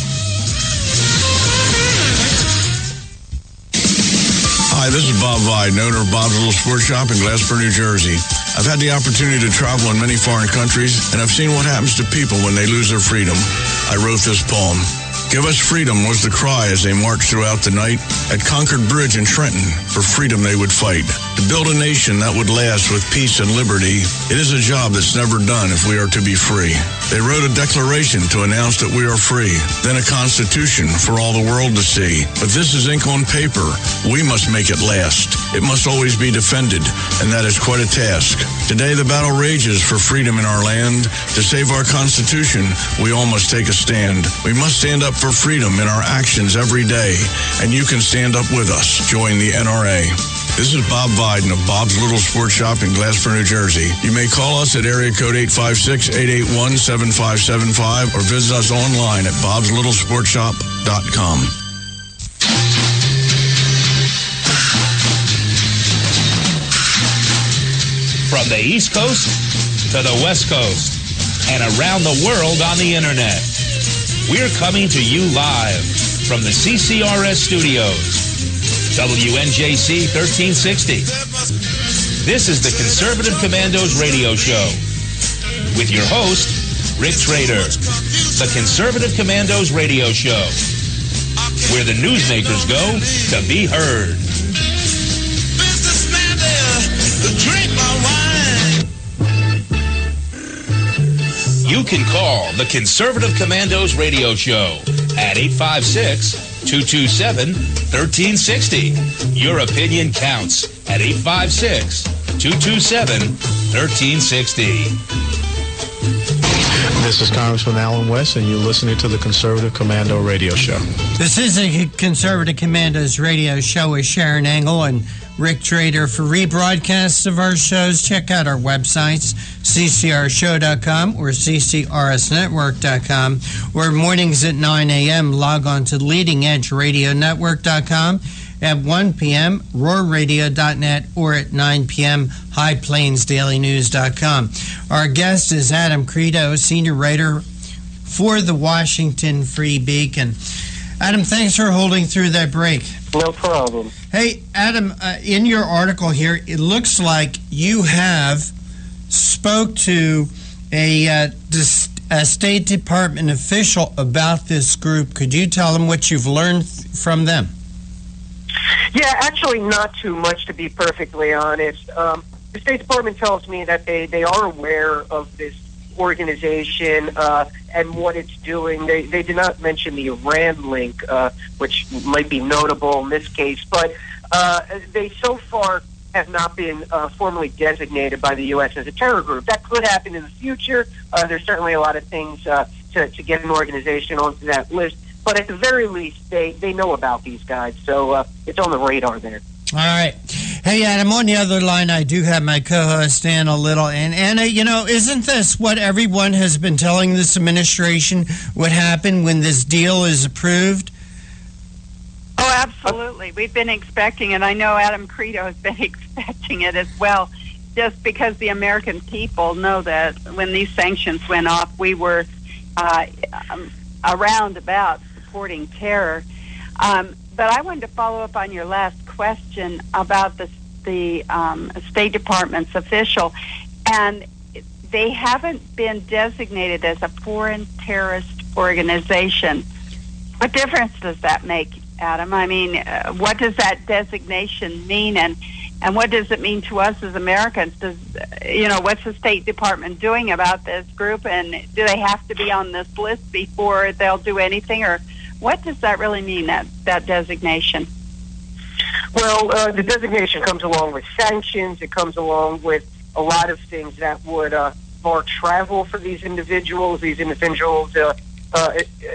[SPEAKER 7] Hi, this is Bob Vide, owner of Bob's Little Sports Shop in Glasper, New Jersey. I've had the opportunity to travel in many foreign countries, and I've seen what happens to people when they lose their freedom. I wrote this poem. Give us freedom was the cry as they marched throughout the night. At Concord Bridge in Trenton, for freedom they would fight. To build a nation that would last with peace and liberty, it is a job that's never done if we are to be free. They wrote a declaration to announce that we are free, then a constitution for all the world to see. But this is ink on paper. We must make it last. It must always be defended, and that is quite a task. Today the battle rages for freedom in our land. To save our Constitution, we all must take a stand. We must stand up for freedom in our actions every day, and you can stand up with us. Join the NRA. This is Bob Biden of Bob's Little Sports Shop in Glasper, New Jersey. You may call us at area code 856-881-7575 or visit us online at bobslittle.sportshop.com.
[SPEAKER 1] From the East Coast to the West Coast and around the world on the internet, we're coming to you live from the CCRS studios. WNJC 1360. This is the Conservative Commandos radio show with your host, Rick Trader. The Conservative Commandos radio show, where the newsmakers go to be heard. You can call the Conservative Commandos radio show at 856 856-227-1360. Your opinion counts at 856-227-1360.
[SPEAKER 2] This is Congressman Alan West, and you're listening to the Conservative Commando Radio Show.
[SPEAKER 3] This is a Conservative Commandos Radio Show with Sharon Engel and Rick Trader. For rebroadcasts of our shows, check out our websites, ccrshow.com or ccrsnetwork.com, or mornings at 9 a.m., log on to leadingedgeradionetwork.com. At 1 p.m., roarradio.net, or at 9 p.m., highplainsdailynews.com. Our guest is Adam Credo, senior writer for the Washington Free Beacon. Adam, thanks for holding through that break.
[SPEAKER 10] No problem.
[SPEAKER 3] Hey, Adam, in your article here, it looks like you have spoke to a State Department official about this group. Could you tell them what you've learned from them?
[SPEAKER 10] Yeah, actually not too much, to be perfectly honest. The State Department tells me that they are aware of this organization and what it's doing. They did not mention the Iran link, which might be notable in this case, but they so far have not been formally designated by the U.S. as a terror group. That could happen in the future. There's certainly a lot of things to get an organization onto that list. But at the very least, they know about these guys, so it's on the radar there.
[SPEAKER 3] All right. Hey, Adam, on the other line, I do have my co-host, Anna Little. And Anna, isn't this what everyone has been telling this administration would happen when this deal is approved?
[SPEAKER 4] Oh, absolutely. We've been expecting it. I know Adam Credo has been expecting it as well, just because the American people know that when these sanctions went off, we were around about supporting terror. But I wanted to follow up on your last question about the State Department's official. And they haven't been designated as a foreign terrorist organization. What difference does that make, Adam? I mean, what does that designation mean? And what does it mean to us as Americans? What's the State Department doing about this group? And do they have to be on this list before they'll do anything? Or what does that really mean, that designation?
[SPEAKER 10] Well, the designation comes along with sanctions. It comes along with a lot of things that would bar travel for these individuals. These individuals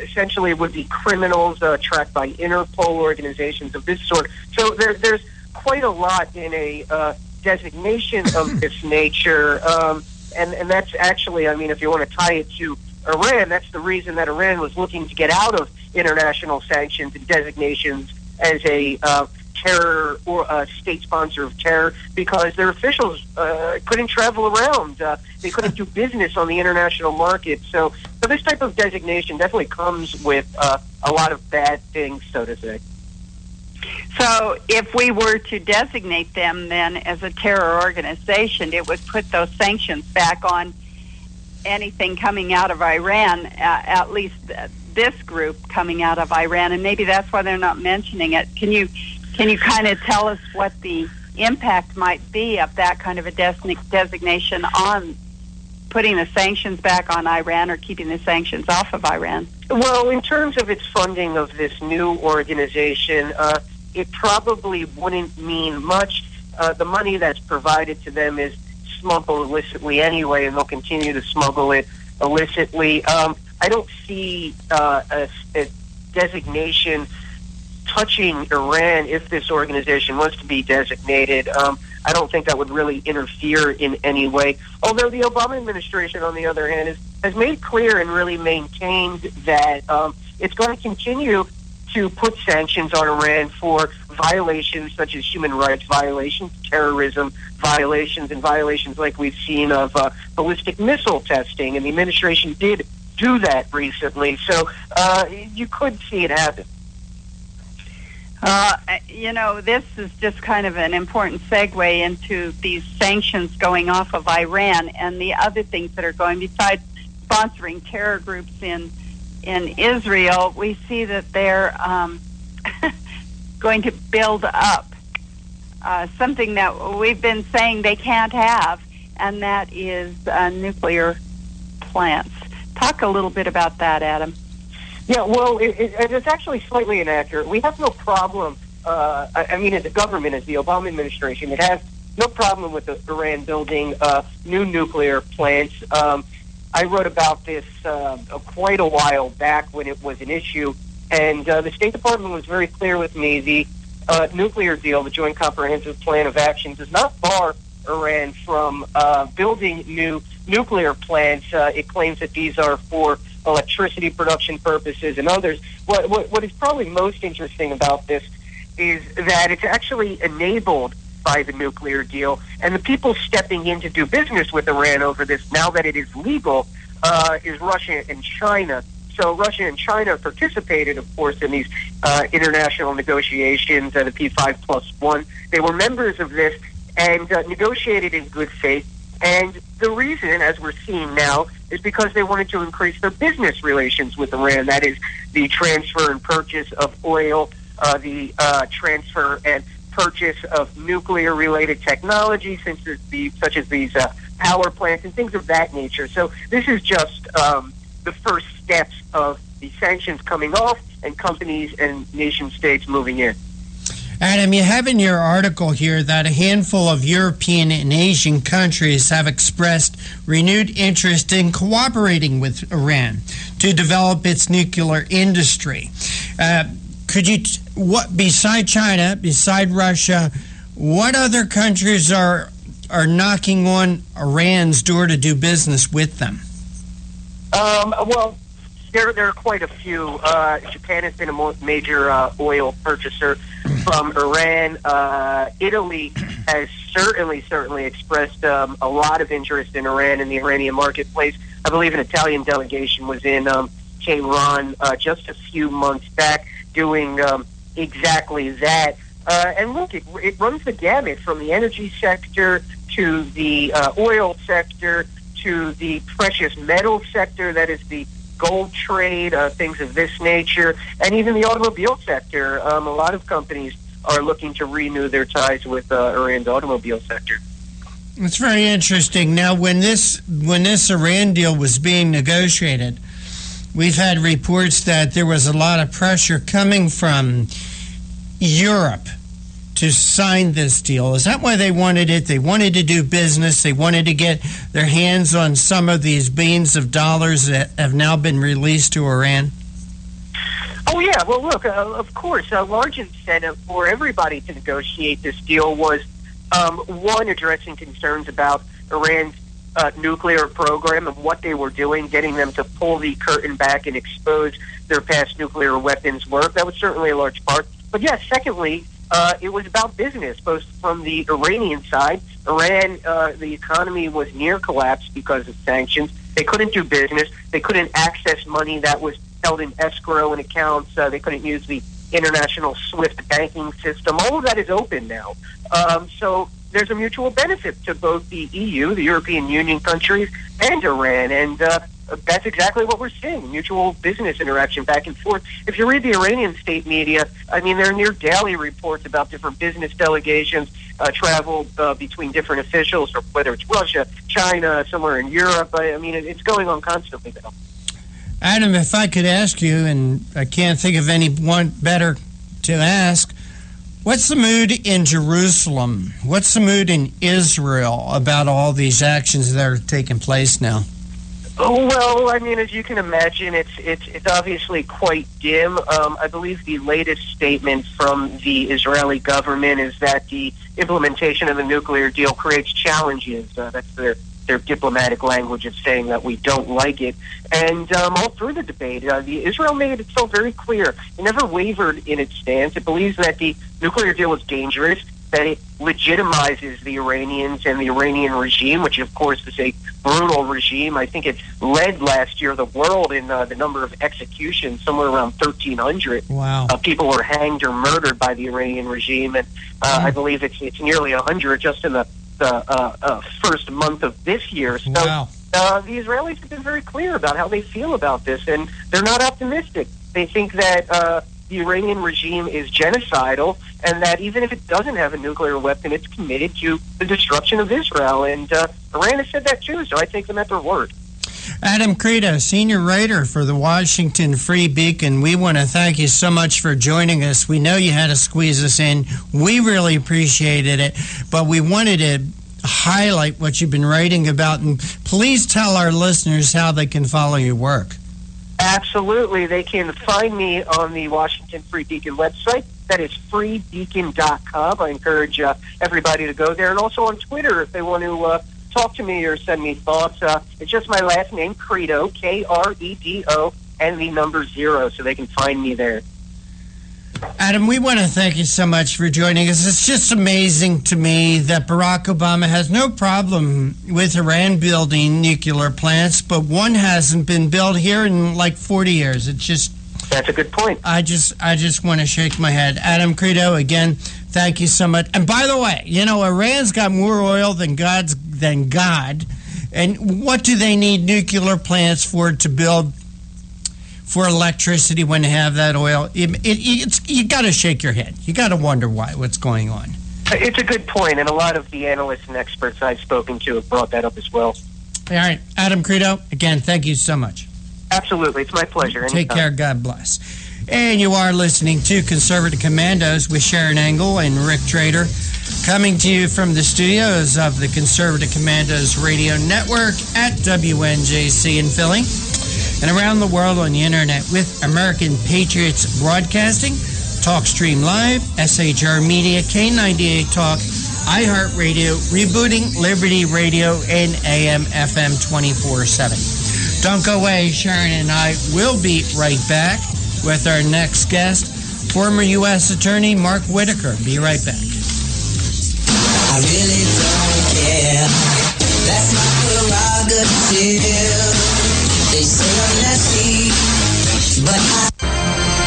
[SPEAKER 10] essentially would be criminals tracked by Interpol organizations of this sort. So there's quite a lot in a designation of this nature, and that's actually, I mean, if you want to tie it to Iran, that's the reason that Iran was looking to get out of international sanctions and designations as a terror or a state sponsor of terror, because their officials couldn't travel around. They couldn't do business on the international market. So this type of designation definitely comes with a lot of bad things, so to say.
[SPEAKER 4] So if we were to designate them then as a terror organization, it would put those sanctions back on anything coming out of Iran, at least this group coming out of Iran, and maybe that's why they're not mentioning it. Can you kind of tell us what the impact might be of that kind of a designation on putting the sanctions back on Iran or keeping the sanctions off of Iran?
[SPEAKER 10] Well, in terms of its funding of this new organization, it probably wouldn't mean much. The money that's provided to them is smuggled illicitly anyway, and they'll continue to smuggle it illicitly. I don't see a designation touching Iran if this organization was to be designated. I don't think that would really interfere in any way. Although the Obama administration, on the other hand, has made clear and really maintained that it's going to continue to put sanctions on Iran for violations such as human rights violations, terrorism violations, and violations like we've seen of ballistic missile testing. And the administration did do that recently. So you could see it happen.
[SPEAKER 4] This is just kind of an important segue into these sanctions going off of Iran and the other things that are going besides sponsoring terror groups in Israel. We see that they're going to build up something that we've been saying they can't have, and that is nuclear plants. Talk a little bit about that, Adam.
[SPEAKER 10] Yeah, well, it's actually slightly inaccurate. We have no problem. I mean, as a government, as the Obama administration, it has no problem with Iran building new nuclear plants. I wrote about this quite a while back when it was an issue, and the State Department was very clear with me. The nuclear deal, the Joint Comprehensive Plan of Action, does not bar Iran from building new nuclear plants. It claims that these are for electricity production purposes and others. What is probably most interesting about this is that it's actually enabled by the nuclear deal, and the people stepping in to do business with Iran over this, now that it is legal, is Russia and China. So Russia and China participated, of course, in these international negotiations, the P5+1. They were members of this and negotiated in good faith. And the reason, as we're seeing now, is because they wanted to increase their business relations with Iran. That is, the transfer and purchase of oil, the transfer and purchase of nuclear-related technology, such as these power plants and things of that nature. So this is just the first steps of the sanctions coming off and companies and nation-states moving in.
[SPEAKER 3] Adam, you have in your article here that a handful of European and Asian countries have expressed renewed interest in cooperating with Iran to develop its nuclear industry. Could you, beside China, beside Russia, what other countries are knocking on Iran's door to do business with them?
[SPEAKER 10] Well, there are quite a few. Japan has been a major oil purchaser from Iran. Italy has certainly expressed a lot of interest in Iran and the Iranian marketplace. I believe an Italian delegation was in Tehran just a few months back doing exactly that. And look, it runs the gamut from the energy sector to the oil sector to the precious metal sector, that is the gold trade, things of this nature, and even the automobile sector. A lot of companies are looking to renew their ties with Iran's automobile sector.
[SPEAKER 3] It's very interesting. Now, when this Iran deal was being negotiated, we've had reports that there was a lot of pressure coming from Europe to sign this deal. Is that why they wanted it? They wanted to do business. They wanted to get their hands on some of these billions of dollars that have now been released to Iran?
[SPEAKER 10] Oh, yeah. Well, look, of course, a large incentive for everybody to negotiate this deal was, one, addressing concerns about Iran's nuclear program and what they were doing, getting them to pull the curtain back and expose their past nuclear weapons work. That was certainly a large part. But, yes, secondly, it was about business, both from the Iranian side. Iran, the economy was near collapse because of sanctions. They couldn't do business. They couldn't access money that was held in escrow and accounts. They couldn't use the international SWIFT banking system. All of that is open now. So there's a mutual benefit to both the EU, the European Union countries, and Iran. And that's exactly what we're seeing, mutual business interaction back and forth. If you read the Iranian state media, I mean, there are near daily reports about different business delegations travel between different officials, or whether it's Russia, China, somewhere in Europe. I mean, it's going on constantly now.
[SPEAKER 3] Adam, if I could ask you, and I can't think of anyone better to ask, what's the mood in Jerusalem? What's the mood in Israel about all these actions that are taking place now?
[SPEAKER 10] Oh, well, I mean, as you can imagine, it's obviously quite dim. I believe the latest statement from the Israeli government is that the implementation of the nuclear deal creates challenges. That's their diplomatic language of saying that we don't like it. And all through the debate, Israel made itself very clear. It never wavered in its stance. It believes that the nuclear deal is dangerous, that it legitimizes the Iranians and the Iranian regime, which, of course, is a brutal regime. I think it led last year the world in the number of executions, somewhere around 1,300.
[SPEAKER 3] Wow.
[SPEAKER 10] People were hanged or murdered by the Iranian regime, and I believe it's nearly 100 just in the first month of this year. So
[SPEAKER 3] wow.
[SPEAKER 10] The Israelis have been very clear about how they feel about this, and they're not optimistic. They think that the Iranian regime is genocidal, and that even if it doesn't have a nuclear weapon, it's committed to the destruction of Israel. And Iran has said that too, so I take them at their word.
[SPEAKER 3] Adam Credo, senior writer for the Washington Free Beacon, we want to thank you so much for joining us. We know you had to squeeze us in. We really appreciated it, but we wanted to highlight what you've been writing about, and please tell our listeners how they can follow your work.
[SPEAKER 10] Absolutely. They can find me on the Washington Free Beacon website. That is freebeacon.com. I encourage everybody to go there, and also on Twitter if they want to talk to me or send me thoughts. It's just my last name, Credo, Kredo, and the number 0, so they can find me there.
[SPEAKER 3] Adam, we want to thank you so much for joining us. It's just amazing to me that Barack Obama has no problem with Iran building nuclear plants, but one hasn't been built here in like 40 years. It's just...
[SPEAKER 10] That's a good point.
[SPEAKER 3] I just want to shake my head. Adam Credo, again, thank you so much. And by the way, Iran's got more oil than God. And what do they need nuclear plants for to build for electricity when they have that oil? You got to shake your head. You got to wonder what's going on.
[SPEAKER 10] It's a good point, and a lot of the analysts and experts I've spoken to have brought that up as well.
[SPEAKER 3] All right, Adam Credo, again, thank you so much.
[SPEAKER 10] Absolutely. It's my pleasure. Anytime.
[SPEAKER 3] Take care. God bless. And you are listening to Conservative Commandos with Sharon Engel and Rick Trader, coming to you from the studios of the Conservative Commandos Radio Network at WNJC in Philly and around the world on the internet with American Patriots Broadcasting, TalkStream Live, SHR Media, K98 Talk, iHeartRadio, Rebooting, Liberty Radio, and AM FM 24/7. Don't go away. Sharon and I will be right back with our next guest, former U.S. Attorney Mark Whitaker. Be right back.
[SPEAKER 6] I really don't care. That's my prerogative. They say I'm nasty, but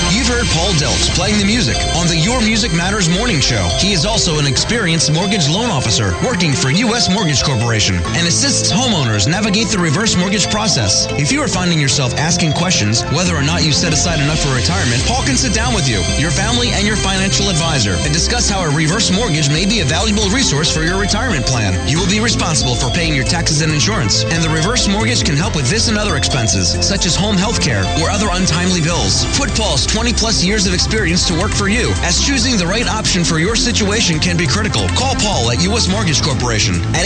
[SPEAKER 8] You've heard Paul Deltz playing the music on the Your Music Matters morning show. He is also an experienced mortgage loan officer working for U.S. Mortgage Corporation and assists homeowners navigate the reverse mortgage process. If you are finding yourself asking questions whether or not you set aside enough for retirement, Paul can sit down with you, your family, and your financial advisor and discuss how a reverse mortgage may be a valuable resource for your retirement plan. You will be responsible for paying your taxes and insurance, and the reverse mortgage can help with this and other expenses, such as home health care or other untimely bills. Put Paul's 20-plus years of experience to work for you, as choosing the right option for your situation can be critical. Call Paul at U.S. Mortgage Corporation at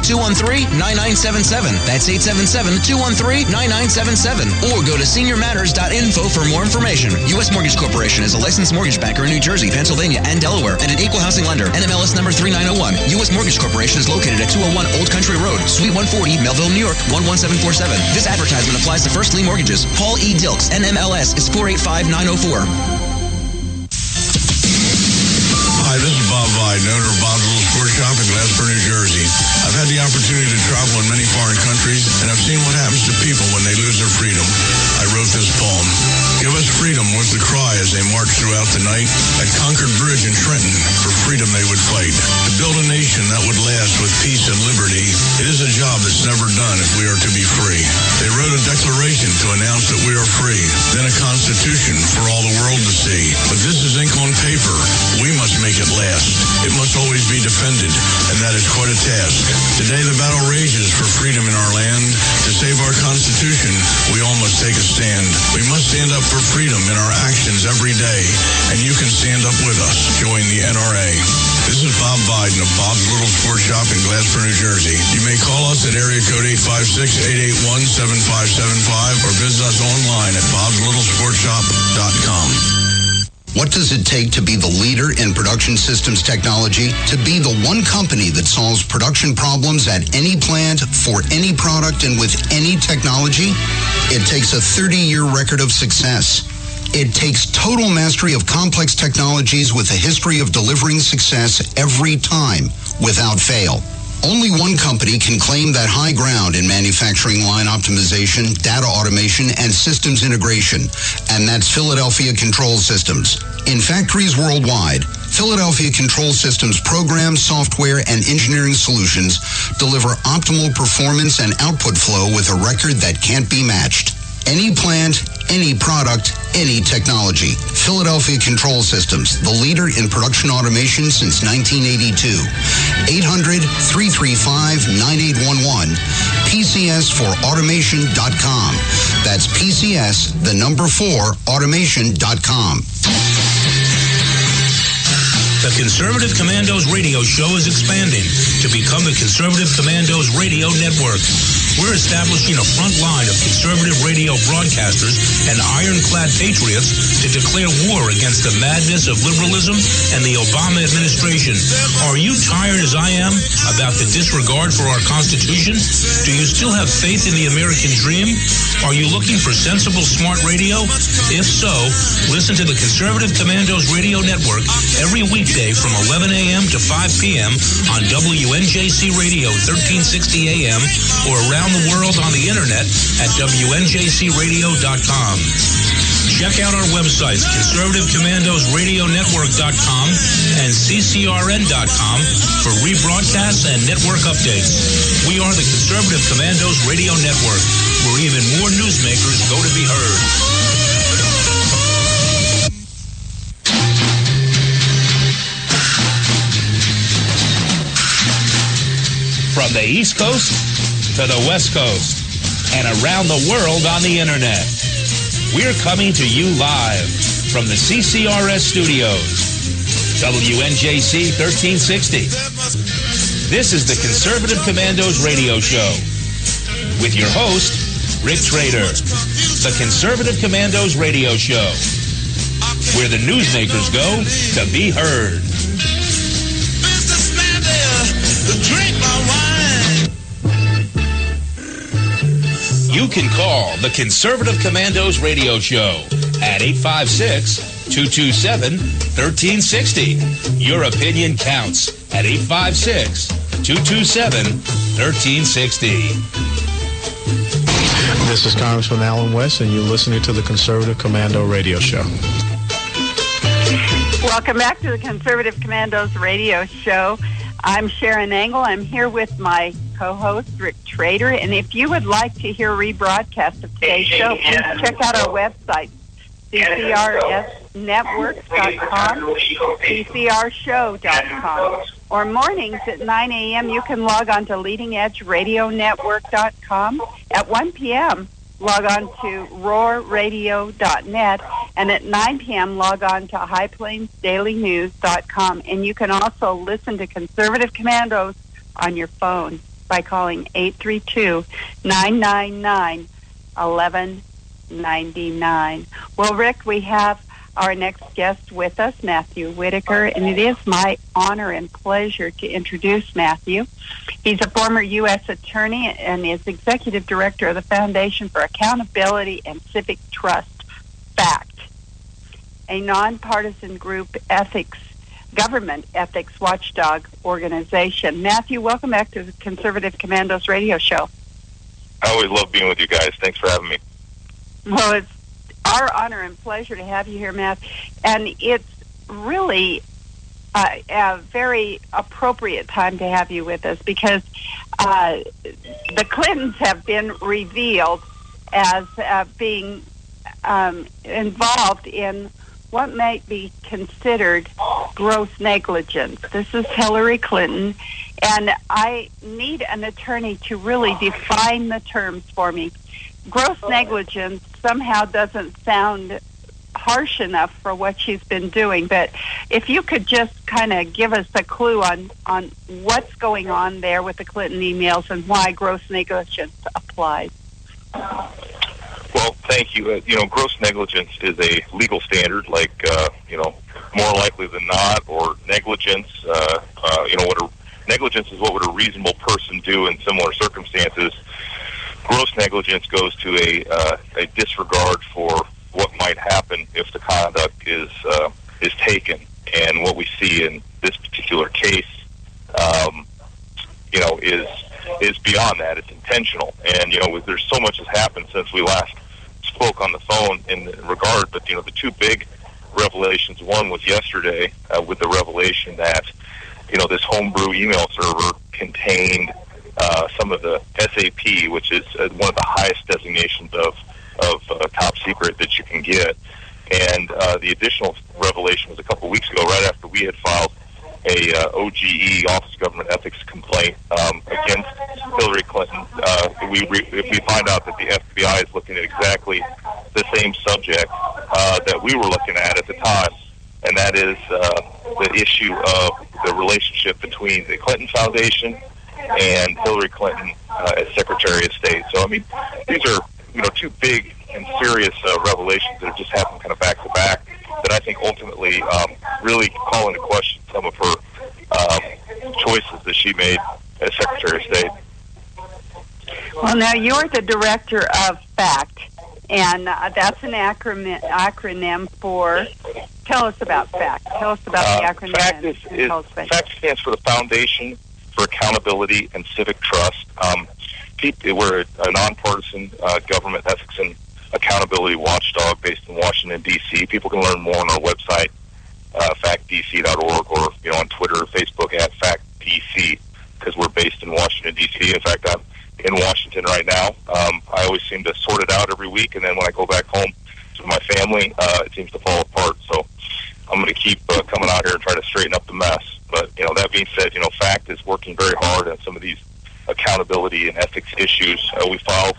[SPEAKER 8] 877-213-9977. That's 877-213-9977. Or go to seniormatters.info for more information. U.S. Mortgage Corporation is a licensed mortgage banker in New Jersey, Pennsylvania, and Delaware, and an equal housing lender. NMLS number 3901. U.S. Mortgage Corporation is located at 201 Old Country Road, Suite 140, Melville, New York, 11747. This advertisement applies to first lien mortgages. Paul E. Dilks, NMLS is 485904.
[SPEAKER 7] Hi, this is Bob Vide, owner of Bob's Little Sports Shop in Glasper, New Jersey. I've had the opportunity to travel in many foreign countries, and I've seen what happens to people when they lose their freedom. I wrote this poem. Give us freedom was the cry as they marched throughout the night at Concord Bridge in Trenton. For freedom they would fight. To build a nation that would last with peace and liberty, it is a job that's never done if we are to be free. They wrote a declaration to announce that we are free, then a constitution for all the world to see. But this is ink on paper. We must make it last. It must always be defended, and that is quite a task. Today the battle rages for freedom in our land. To save our Constitution, we all must take a stand. We must stand up for freedom in our actions every day, and you can stand up with us. Join the NRA. This is Bob Biden of Bob's Little Sports Shop in Glasper, New Jersey. You may call us at area code 856-881-7575 or visit us online at bobslittle.sportshop.com.
[SPEAKER 9] What does it take to be the leader in production systems technology? To be the one company that solves production problems at any plant, for any product, and with any technology? It takes a 30-year record of success. It takes total mastery of complex technologies with a history of delivering success every time, without fail. Only one company can claim that high ground in manufacturing line optimization, data automation, and systems integration, and that's Philadelphia Control Systems. In factories worldwide, Philadelphia Control Systems programs, software, and engineering solutions deliver optimal performance and output flow with a record that can't be matched. Any plant, any product, any technology. Philadelphia Control Systems, the leader in production automation since 1982. 800-335-9811, PCS4automation.com. That's PCS, the number 4, automation.com.
[SPEAKER 1] The Conservative Commandos radio show is expanding to become the Conservative Commandos Radio Network. We're establishing a front line of conservative radio broadcasters and ironclad patriots to declare war against the madness of liberalism and the Obama administration. Are you tired as I am about the disregard for our Constitution? Do you still have faith in the American dream? Are you looking for sensible, smart radio? If so, listen to the Conservative Commandos Radio Network every weekday from 11 a.m. to 5 p.m. on WNJC Radio 1360 a.m. or around the world on the internet at WNJCradio.com. Check out our websites, ConservativeCommandosRadioNetwork.com and CCRN.com for rebroadcasts and network updates. We are the Conservative Commandos Radio Network, where even more newsmakers go to be heard. From the East Coast to the West Coast and around the world on the internet, we're coming to you live from the CCRS studios, WNJC 1360. This is the Conservative Commandos radio show with your host, Rick Trader. The Conservative Commandos radio show, where the newsmakers go to be heard. Drink my wine. You can call the Conservative Commandos radio show at 856-227-1360. Your opinion counts at 856-227-1360.
[SPEAKER 2] This is Congressman Alan West, and you're listening to the Conservative Commando radio show.
[SPEAKER 4] Welcome back to the Conservative Commandos radio show. I'm Sharon Engel. I'm here with my co-host, Rick Trader. And if you would like to hear a rebroadcast of today's show, please check out our website, ccrsnetworks.com, ccrshow.com. Or mornings at 9 a.m., you can log on to leadingedgeradionetwork.com. At 1 p.m., log on to roarradio.net, and at 9 p.m. log on to highplainsdailynews.com. And you can also listen to Conservative Commandos on your phone by calling 832-999-1199. Well, Rick, we have our next guest with us, Matthew Whitaker, and it is my honor and pleasure to introduce Matthew. He's a former U.S. attorney and is executive director of the Foundation for Accountability and Civic Trust, FACT, a nonpartisan group government ethics watchdog organization. Matthew, welcome back to the Conservative Commandos radio show.
[SPEAKER 11] I always love being with you guys. Thanks for having me.
[SPEAKER 4] Well, it's our honor and pleasure to have you here, Matt. And it's really a very appropriate time to have you with us because the Clintons have been revealed as being involved in what might be considered gross negligence. This is Hillary Clinton, and I need an attorney to really define the terms for me. Gross negligence somehow doesn't sound harsh enough for what she's been doing, but if you could just kind of give us a clue on what's going on there with the Clinton emails and why gross negligence applies.
[SPEAKER 11] Well, thank you. Gross negligence is a legal standard, like, more likely than not, or negligence. Negligence is what would a reasonable person do in similar circumstances. Gross negligence goes to a disregard for what might happen if the conduct is taken. And what we see in this particular case, is beyond that. It's intentional. And, there's so much has happened since we last spoke on the phone in regard, but, the two big revelations. One was yesterday with the revelation that, this homebrew email server contained some of the SAP, which is one of the highest designations of top secret that you can get. And the additional revelation was a couple weeks ago, right after we had filed a OGE, Office of Government Ethics complaint against Hillary Clinton. It if we find out that the FBI is looking at exactly the same subject that we were looking at the time, and that is the issue of the relationship between the Clinton Foundation and Hillary Clinton as Secretary of State. So, I mean, these are, two big and serious revelations that have just happened kind of back to back that I think ultimately really call into question some of her choices that she made as Secretary of State.
[SPEAKER 4] Well, now you're the director of FACT, and that's an acronym for. Tell us about FACT. Tell us about the acronym.
[SPEAKER 11] FACT stands for the Foundation for Accountability and Civic Trust. We're a nonpartisan government ethics and accountability watchdog based in Washington, D.C. People can learn more on our website, factdc.org, or on Twitter or Facebook at FactDC, because we're based in Washington, D.C. In fact, I'm in Washington right now. I always seem to sort it out every week, and then when I go back home to my family, it seems to fall apart. So I'm going to keep coming out here and try to straighten up the mess. But, that being said, FACT is working very hard on some of these accountability and ethics issues. We filed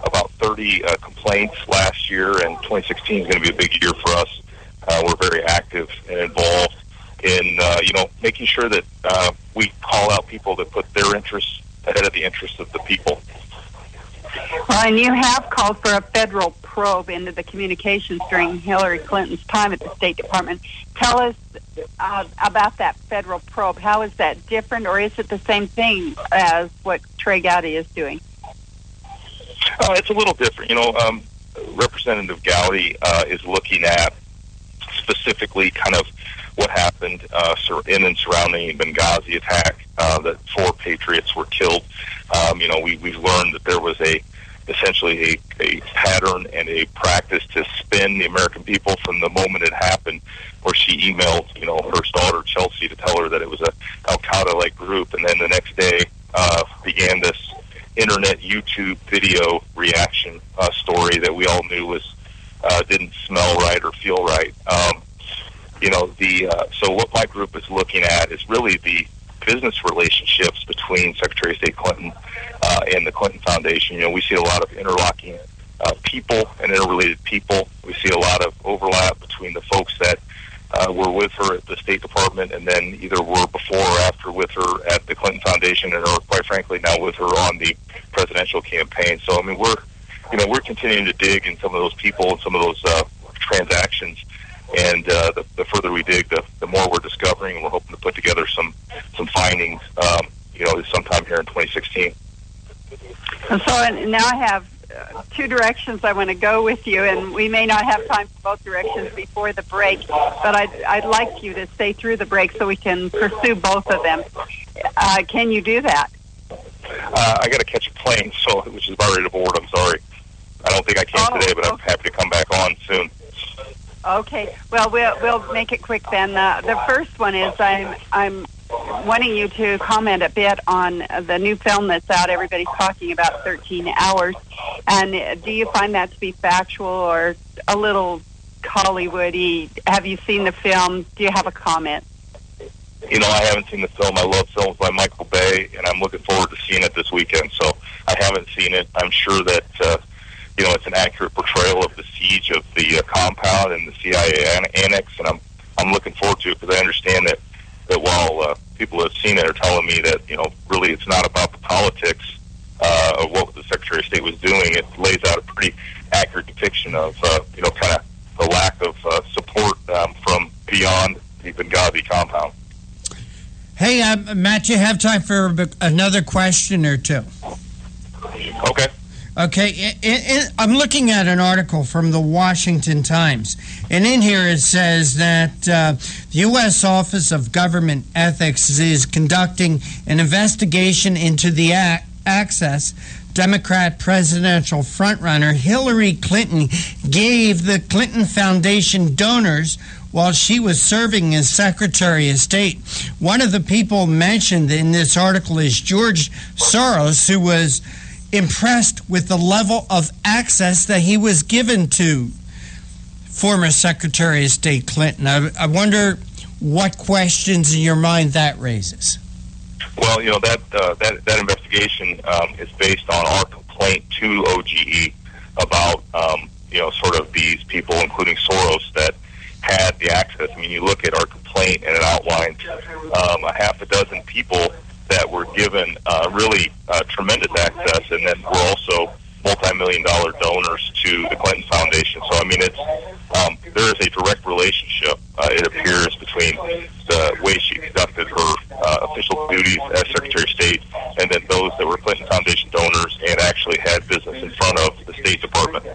[SPEAKER 11] about 30 complaints last year, and 2016 is going to be a big year for us. We're very active and involved in, making sure that we call out people that put their interests ahead of the interests of the people.
[SPEAKER 4] Well, and you have called for a federal probe into the communications during Hillary Clinton's time at the State Department. Tell us about that federal probe. How is that different, or is it the same thing as what Trey Gowdy is doing?
[SPEAKER 11] It's a little different. Representative Gowdy is looking at specifically kind of what happened in and surrounding Benghazi attack, that 4 patriots were killed. We've learned that there was essentially a pattern and a practice to spin the American people from the moment it happened, where she emailed, her daughter Chelsea to tell her that it was a Al-Qaeda-like group, and then the next day began this internet YouTube video reaction story that we all knew was didn't smell right or feel right. So what my group is looking at is really the business relationships between Secretary of State Clinton and the Clinton Foundation. We see a lot of interlocking people and interrelated people. We see a lot of overlap between the folks that were with her at the State Department and then either were before or after with her at the Clinton Foundation, and or quite frankly now with her on the presidential campaign. So, I mean, we're continuing to dig in some of those people and some of those transactions. And the further we dig, the more we're discovering, and we're hoping to put together some findings, sometime here in 2016.
[SPEAKER 4] And so now I have 2 directions I want to go with you, and we may not have time for both directions before the break, but I'd like you to stay through the break so we can pursue both of them. Can you do that?
[SPEAKER 11] I got to catch a plane, which is about ready to board. I'm sorry. I don't think I can today, but I'm happy to come back on soon.
[SPEAKER 4] Okay. Well, we'll make it quick then. The first one is I'm wanting you to comment a bit on the new film that's out. Everybody's talking about 13 Hours. And do you find that to be factual or a little Hollywood-y? Have you seen the film? Do you have a comment?
[SPEAKER 11] I haven't seen the film. I love films by Michael Bay, and I'm looking forward to seeing it this weekend. So I haven't seen it. I'm sure that, it's an accurate portrayal of the siege of the compound and the CIA annex, and I'm looking forward to it because I understand that while people who have seen it are telling me that, really it's not about the politics of what the Secretary of State was doing. It lays out a pretty accurate depiction of, kind of the lack of support from beyond the Benghazi compound.
[SPEAKER 3] Hey, Matt, you have time for another question or two?
[SPEAKER 11] Okay.
[SPEAKER 3] Okay, I'm looking at an article from the Washington Times, and in here it says that the U.S. Office of Government Ethics is conducting an investigation into the access Democrat presidential frontrunner Hillary Clinton gave the Clinton Foundation donors while she was serving as Secretary of State. One of the people mentioned in this article is George Soros, who was impressed with the level of access that he was given to former Secretary of State Clinton. I wonder what questions in your mind that raises.
[SPEAKER 11] Well, that investigation is based on our complaint to OGE about, sort of these people, including Soros, that had the access. I mean, you look at our complaint and it outlines a half a dozen people that were given really tremendous access, and then were also multi-million-dollar donors to the Clinton Foundation. So, I mean, there is a direct relationship, it appears, between the way she conducted her official duties as Secretary of State and then those that were Clinton Foundation donors and actually had business in front of the State Department.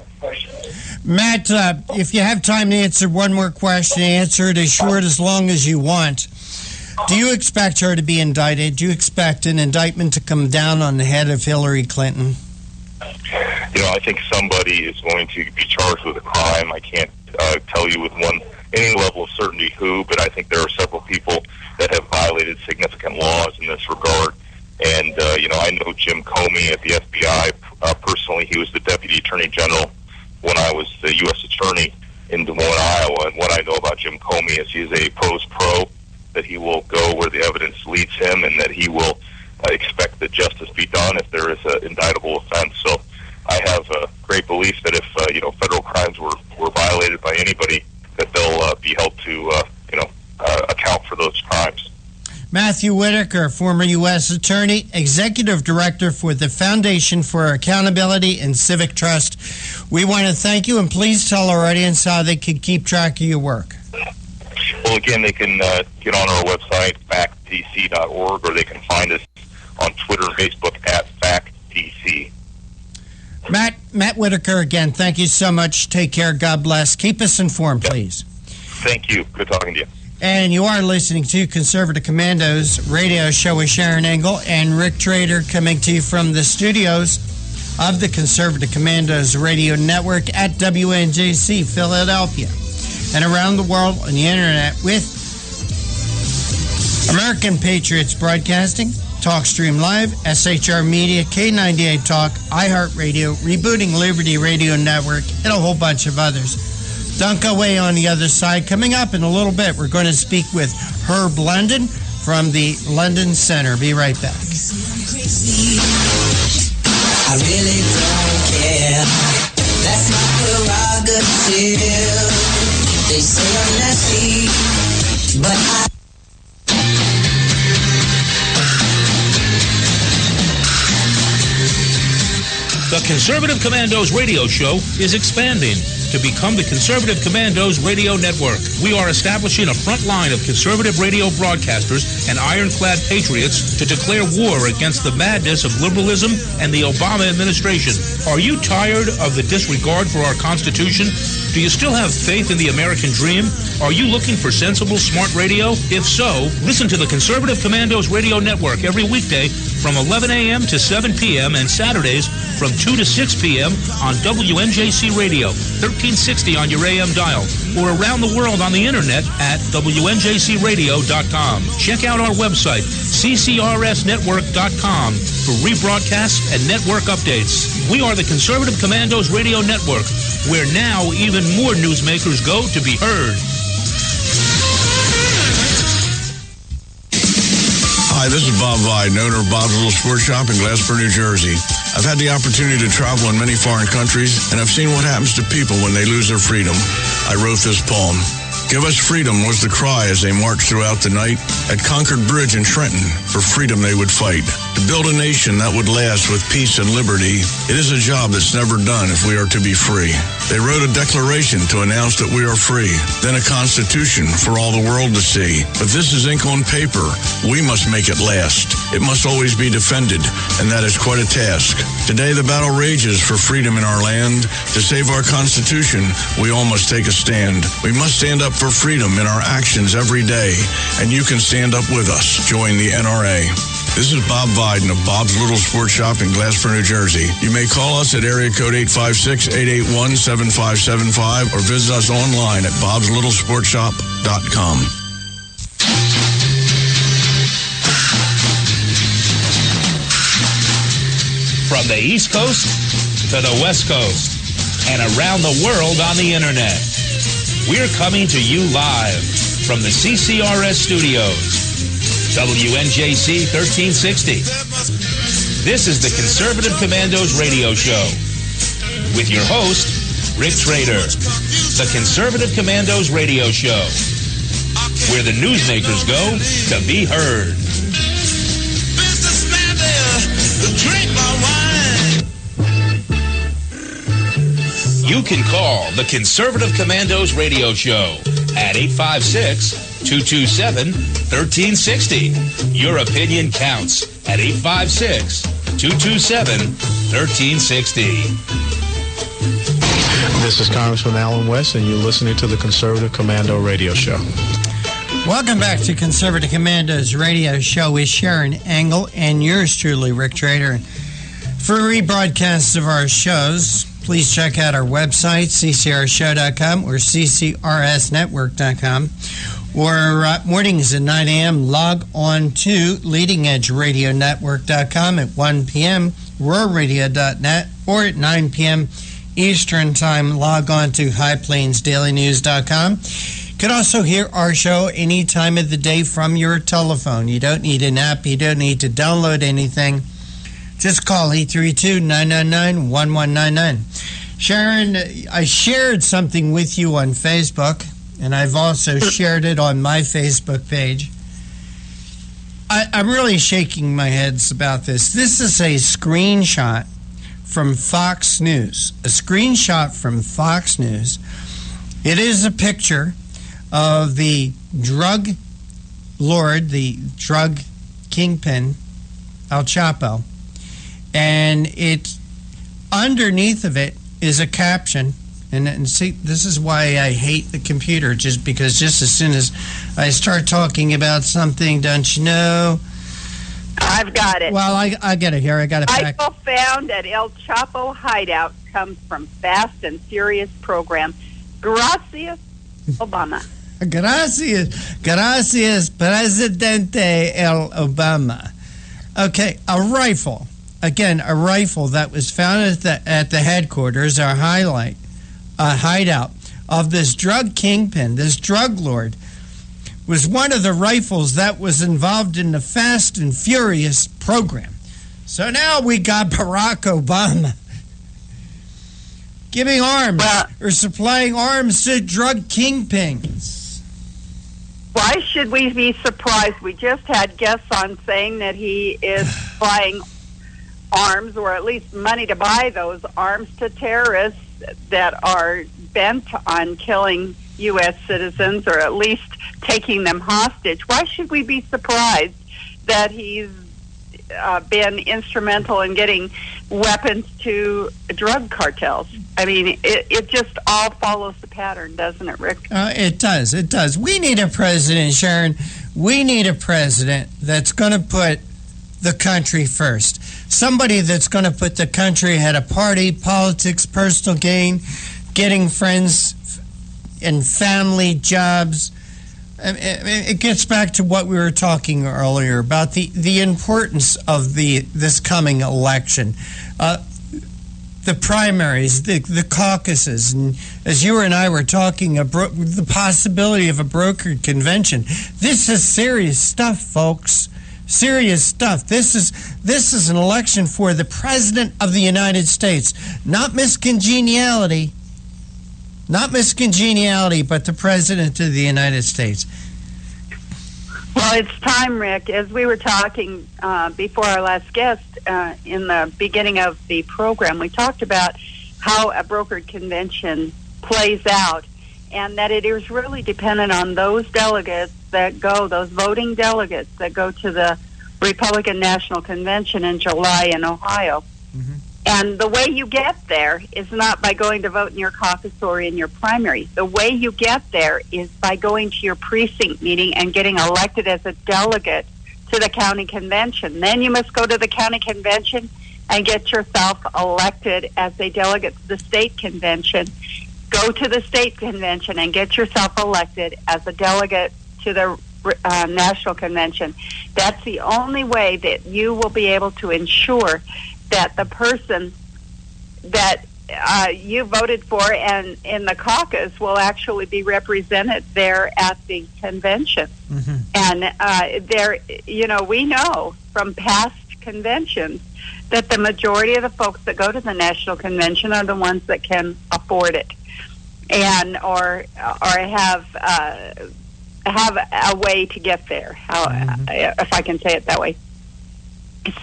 [SPEAKER 3] Matt, if you have time to answer one more question, answer it as short as long as you want. Do you expect her to be indicted? Do you expect an indictment to come down on the head of Hillary Clinton?
[SPEAKER 11] I think somebody is going to be charged with a crime. I can't tell you with any level of certainty who, but I think there are several people that have violated significant laws in this regard. And, I know Jim Comey at the FBI. Personally, he was the Deputy Attorney General when I was the U.S. Attorney in Des Moines, Iowa. And what I know about Jim Comey is he is a pro, that he will go where the evidence leads him, and that he will expect that justice be done if there is an indictable offense. So I have a great belief that if federal crimes were violated by anybody, that they'll be held to account for those crimes.
[SPEAKER 3] Matthew Whitaker, former U.S. Attorney, Executive Director for the Foundation for Accountability and Civic Trust. We want to thank you, and please tell our audience how they can keep track of your work.
[SPEAKER 11] Well, again, they can get on our website, factdc.org, or they can find us on Twitter and Facebook at factdc.
[SPEAKER 3] Matt Whitaker, again, thank you so much. Take care. God bless. Keep us informed, please.
[SPEAKER 11] Thank you. Good talking to you.
[SPEAKER 3] And you are listening to Conservative Commandos radio show with Sharon Engel and Rick Trader, coming to you from the studios of the Conservative Commandos radio network at WNJC Philadelphia and around the world on the internet with American Patriots Broadcasting, TalkStream Live, SHR Media, K98 Talk, iHeartRadio, Rebooting Liberty Radio Network, and a whole bunch of others. Don't go away on the other side. Coming up in a little bit, we're going to speak with Herb London from the London Center. Be right back.
[SPEAKER 6] I really don't care. That's my prerogative. They say I'm messy, but I...
[SPEAKER 1] The Conservative Commandos radio show is expanding to become the Conservative Commandos Radio Network. We are establishing a front line of conservative radio broadcasters and ironclad patriots to declare war against the madness of liberalism and the Obama administration. Are you tired of the disregard for our Constitution? Do you still have faith in the American dream? Are you looking for sensible, smart radio? If so, listen to the Conservative Commandos Radio Network every weekday from 11 a.m. to 7 p.m. and Saturdays from 2 to 6 p.m. on WNJC Radio, 1360 on your AM dial, or around the world on the internet at WNJCradio.com. Check out our website, ccrsnetwork.com, for rebroadcasts and network updates. We are the Conservative Commandos Radio Network, where now even more newsmakers go to be heard.
[SPEAKER 7] Hi, this is Bob Vide, owner of Bob's Little Sports Shop in Glasper, New Jersey. I've had the opportunity to travel in many foreign countries, and I've seen what happens to people when they lose their freedom. I wrote this poem. Give us freedom was the cry as they marched throughout the night. At Concord Bridge in Trenton, for freedom they would fight. To build a nation that would last with peace and liberty, it is a job that's never done if we are to be free. They wrote a declaration to announce that we are free, then a constitution for all the world to see. But this is ink on paper. We must make it last. It must always be defended, and that is quite a task. Today the battle rages for freedom in our land. To save our Constitution, we all must take a stand. We must stand up for freedom in our actions every day, and you can stand up with us. Join the NRA. This is Bob Biden of Bob's Little Sports Shop in Glasper, New Jersey. You may call us at area code 856-881-7575 or visit us online at bobslittle.sportshop.com.
[SPEAKER 1] From the East Coast to the West Coast and around the world on the internet, we're coming to you live from the CCRS studios, WNJC 1360. This is the Conservative Commandos radio show with your host, Rick Trader. The Conservative Commandos radio show, where the newsmakers go to be heard. You can call the Conservative Commandos radio show at 856-227-1360. Your opinion counts at 856-227-1360.
[SPEAKER 2] This is Congressman Alan West, and you're listening to the Conservative Commando radio show.
[SPEAKER 3] Welcome back to Conservative Commandos radio show with Sharon Engel and yours truly, Rick Trader. For rebroadcasts of our shows, please check out our website, ccrshow.com or ccrsnetwork.com. Or mornings at 9 a.m., log on to leadingedgeradionetwork.com at 1 p.m., ruralradio.net, or at 9 p.m. Eastern Time, log on to highplainsdailynews.com. You can also hear our show any time of the day from your telephone. You don't need an app. You don't need to download anything. Just call 832-999-1199. Sharon, I shared something with you on Facebook, and I've also shared it on my Facebook page. I'm really shaking my head about this. This is a screenshot from Fox News. A screenshot from Fox News. It is a picture of the drug lord, the drug kingpin, El Chapo. And it's underneath of it is a caption. And see, this is why I hate the computer, just because just as soon as I start talking about something, don't you know?
[SPEAKER 4] I've got it.
[SPEAKER 3] Well, I get it here. I got it back.
[SPEAKER 4] Rifle found at El Chapo hideout comes from Fast and Furious program. Gracias, Obama.
[SPEAKER 3] Gracias, Presidente El Obama. Okay, a rifle. Again, a rifle that was found at the headquarters, our hideout of this drug kingpin, this drug lord, was one of the rifles that was involved in the Fast and Furious program. So now we got Barack Obama giving arms or supplying arms to drug kingpins.
[SPEAKER 4] Why should we be surprised? We just had guests on saying that he is supplying arms, or at least money to buy those arms, to terrorists that are bent on killing U.S. citizens, or at least taking them hostage. Why should we be surprised that he's been instrumental in getting weapons to drug cartels? I mean, it just all follows the pattern, doesn't it, Rick?
[SPEAKER 3] It does. It does. We need a president, Sharon. We need a president that's going to put the country first. Somebody that's going to put the country ahead of party, politics, personal gain, getting friends and family, jobs. It gets back to what we were talking earlier about the importance of this coming election. The primaries, the caucuses, and as you and I were talking, the possibility of a brokered convention. This is serious stuff, folks. Serious stuff. This is an election for the President of the United States. Not Miss Congeniality. Not Miss Congeniality, but the President of the United States.
[SPEAKER 4] Well, it's time, Rick. As we were talking before our last guest in the beginning of the program, we talked about how a brokered convention plays out, and that it is really dependent on those delegates that go, those voting delegates that go to the Republican National Convention in July in Ohio. Mm-hmm. And the way you get there is not by going to vote in your caucus or in your primary. The way you get there is by going to your precinct meeting and getting elected as a delegate to the county convention. Then you must go to the county convention and get yourself elected as a delegate to the state convention. Go to the state convention and get yourself elected as a delegate to the national convention. That's the only way that you will be able to ensure that the person that you voted for and in the caucus will actually be represented there at the convention. Mm-hmm. And we know from past conventions, that the majority of the folks that go to the national convention are the ones that can afford it, and or have a way to get there. If I can say it that way.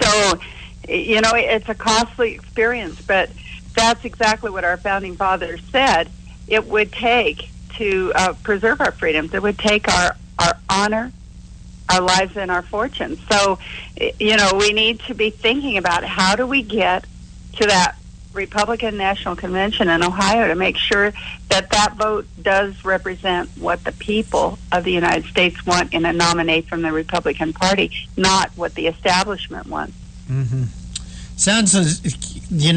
[SPEAKER 4] So, it's a costly experience, but that's exactly what our founding fathers said it would take to preserve our freedoms. It would take our honor, our lives, and our fortunes. So, we need to be thinking about how do we get to that Republican National Convention in Ohio to make sure that vote does represent what the people of the United States want in a nominee from the Republican Party, not what the establishment wants.
[SPEAKER 3] Mm-hmm. Sounds as,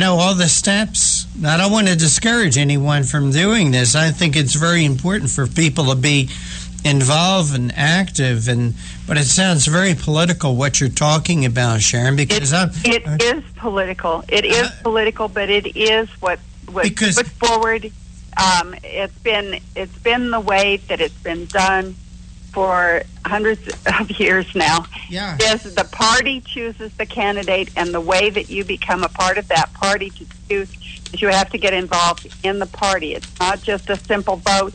[SPEAKER 3] all the steps. I don't want to discourage anyone from doing this. I think it's very important for people to be involved and active, but it sounds very political what you're talking about, Sharon. Because
[SPEAKER 4] it is political. It is political, but it is what put forward. It's been the way that it's been done for hundreds of years now.
[SPEAKER 3] Yeah.
[SPEAKER 4] Yes, the party chooses the candidate, and the way that you become a part of that party to choose is you have to get involved in the party. It's not just a simple vote.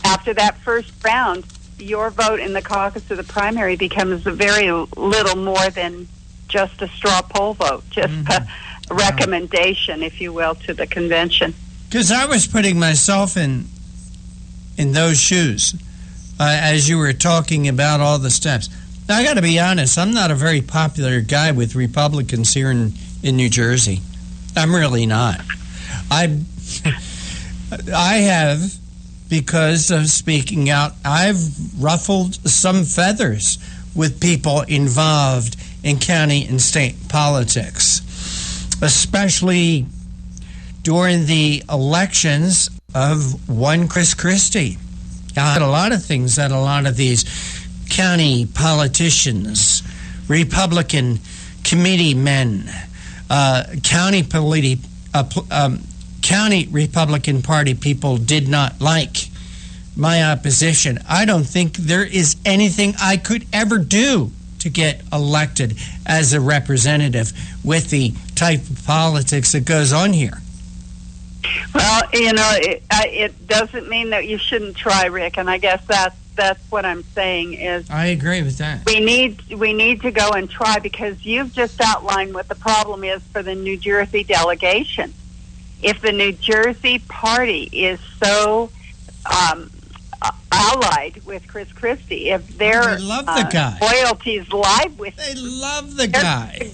[SPEAKER 4] After that first round, your vote in the caucus or the primary becomes very little more than just a straw poll vote, just a recommendation, if you will, to the convention.
[SPEAKER 3] Because I was putting myself in those shoes as you were talking about all the steps. Now, I got to be honest, I'm not a very popular guy with Republicans here in New Jersey. I'm really not. I have, because of speaking out, I've ruffled some feathers with people involved in county and state politics, especially during the elections of one Chris Christie. I had a lot of things that a lot of these county politicians, Republican committee men, county Republican Party people did not like my opposition. I don't think there is anything I could ever do to get elected as a representative with the type of politics that goes on here.
[SPEAKER 4] Well, it doesn't mean that you shouldn't try, Rick, and I guess that's what I'm saying is
[SPEAKER 3] I agree with that.
[SPEAKER 4] We need to go and try, because you've just outlined what the problem is for the New Jersey delegation. If the New Jersey party is so allied with Chris Christie, if their loyalties lie with
[SPEAKER 3] they love the guy.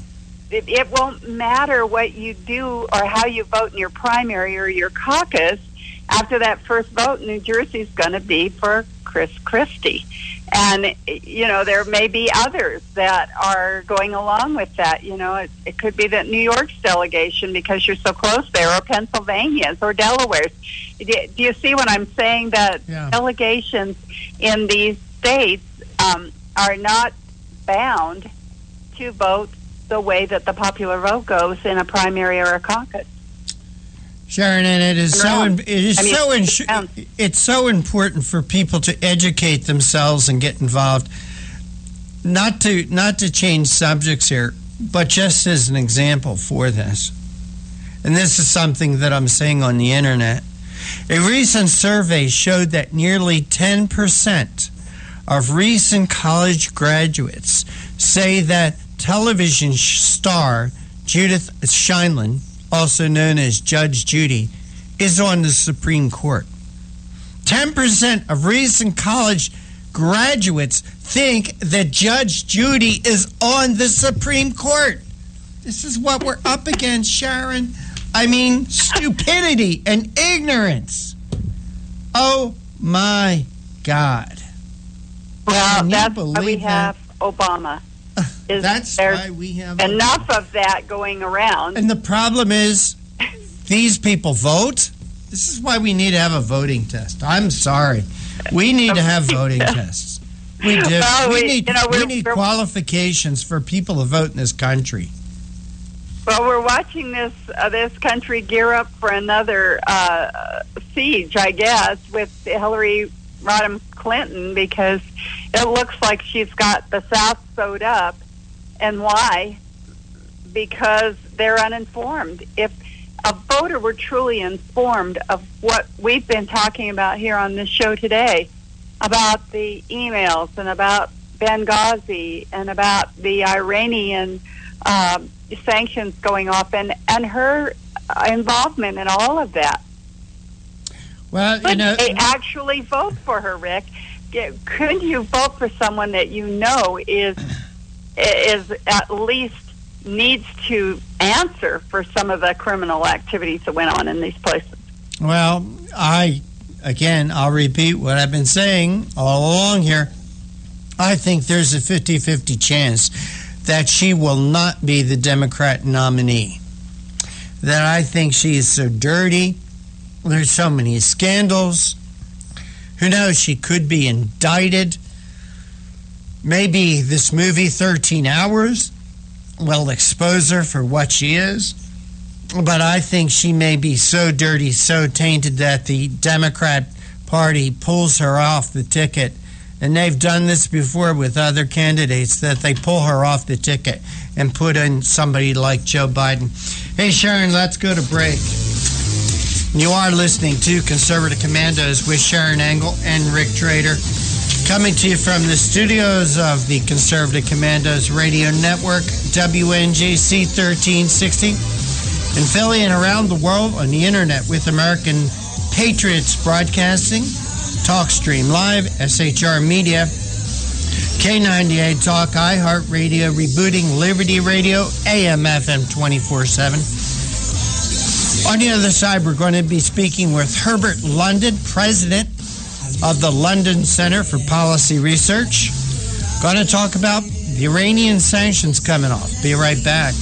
[SPEAKER 4] It won't matter what you do or how you vote in your primary or your caucus. After that first vote, New Jersey's going to be for Chris Christie. And, there may be others that are going along with that. It could be that New York's delegation, because you're so close there, or Pennsylvania's, or Delaware's. Do you see what I'm saying? That delegations in these states are not bound to vote the way that the popular vote goes in a primary or a caucus.
[SPEAKER 3] Sharon, and it's so important for people to educate themselves and get involved. Not to change subjects here, but just as an example for this. And this is something that I'm seeing on the internet. A recent survey showed that nearly 10% of recent college graduates say that television star Judith Sheindlin, also known as Judge Judy, is on the Supreme Court. 10% of recent college graduates think that Judge Judy is on the Supreme Court. This is what we're up against, Sharon. I mean, stupidity and ignorance. Oh, my God.
[SPEAKER 4] Well, that's why we have Obama.
[SPEAKER 3] That's why we have
[SPEAKER 4] enough of that going around.
[SPEAKER 3] And the problem is, these people vote. This is why we need to have a voting test. I'm sorry. We need to have voting tests. We do. Well, we need qualifications for people to vote in this country.
[SPEAKER 4] Well, we're watching this country gear up for another siege, I guess, with Hillary Rodham Clinton, because it looks like she's got the South sewed up. And why? because they're uninformed. If a voter were truly informed of what we've been talking about here on this show today, about the emails and about Benghazi and about the Iranian sanctions going off and her involvement in all of that.
[SPEAKER 3] Well,
[SPEAKER 4] Could they actually vote for her, Rick? Could you vote for someone that you know is at least needs to answer for some of the criminal activities that went on in these places?
[SPEAKER 3] Well, I'll repeat what I've been saying all along here. I think there's a 50-50 chance that she will not be the Democrat nominee. That I think she is so dirty. There's so many scandals. Who knows? She could be indicted. Maybe this movie, 13 Hours, will expose her for what she is. But I think she may be so dirty, so tainted that the Democrat Party pulls her off the ticket. And they've done this before with other candidates, that they pull her off the ticket and put in somebody like Joe Biden. Hey, Sharon, let's go to break. You are listening to Conservative Commandos with Sharon Engel and Rick Trader, coming to you from the studios of the Conservative Commandos Radio Network, WNJC 1360, in Philly and around the world on the internet with American Patriots Broadcasting, TalkStream Live, SHR Media, K98 Talk, iHeartRadio, Rebooting, Liberty Radio, AM/FM 24/7. On the other side, we're going to be speaking with Herbert London, president of the London Center for Policy Research. Going to talk about the Iranian sanctions coming off. Be right back.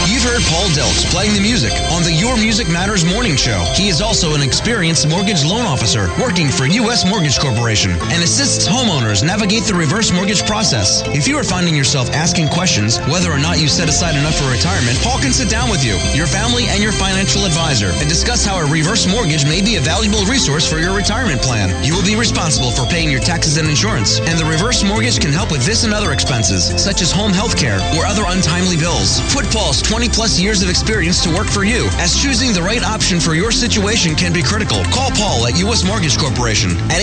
[SPEAKER 8] You've heard Paul Delks playing the music on the Your Music Matters morning show. He is also an experienced mortgage loan officer working for U.S. Mortgage Corporation and assists homeowners navigate the reverse mortgage process. If you are finding yourself asking questions whether or not you set aside enough for retirement, Paul can sit down with you, your family, and your financial advisor and discuss how a reverse mortgage may be a valuable resource for your retirement plan. You will be responsible for paying your taxes and insurance, and the reverse mortgage can help with this and other expenses, such as home health care or other untimely bills. Put Paul's 20-plus years of experience to work for you, as choosing the right option for your situation can be critical. Call Paul at U.S. Mortgage Corporation at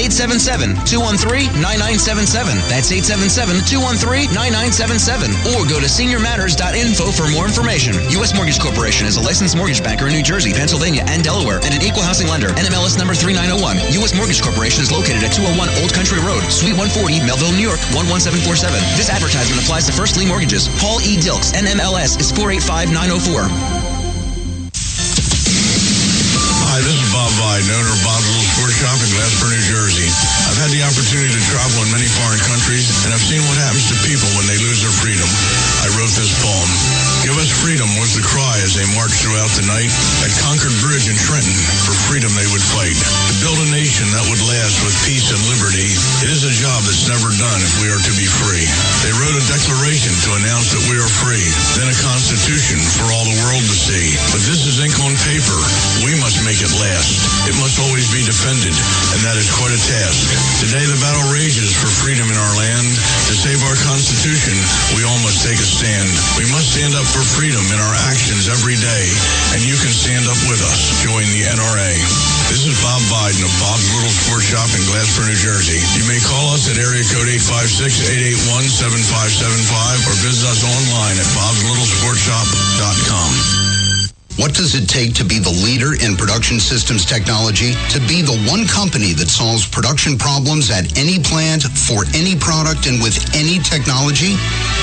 [SPEAKER 8] 877-213-9977. That's 877-213-9977. Or go to seniormatters.info for more information. U.S. Mortgage Corporation is a licensed mortgage banker in New Jersey, Pennsylvania, and Delaware, and an equal housing lender. NMLS number 3901. U.S. Mortgage Corporation is located at 201 Old Country Road, Suite 140, Melville, New York, 11747. This advertisement applies to first lien mortgages. Paul E. Dilks, NMLS is 485904.
[SPEAKER 7] Hi, this is Bob Biden, owner of Bob's Little Sports Shop in Glasper, New Jersey. I've had the opportunity to travel in many foreign countries, and I've seen what happens to people when they lose their freedom. I wrote this poem. Give us freedom was the cry as they marched throughout the night. At Concord Bridge in Trenton, for freedom they would fight. To build a nation that would last with peace and liberty, it is a job that's never done if we are to be free. They wrote a declaration to announce that we are free, then a constitution for all the world to see. But this is ink on paper. We must make it last. It must always be defended, and that is quite a task. Today the battle rages for freedom in our land. To save our Constitution, we all must take a stand. We must stand up for freedom in our actions every day, and you can stand up with us. Join the NRA. This is Bob Biden of Bob's Little Sports Shop in Glasper, New Jersey. You may call us at area code 856-881-7575 or visit us online at bobslittle.sportshop.com.
[SPEAKER 9] What does it take to be the leader in production systems technology? To be the one company that solves production problems at any plant, for any product, and with any technology?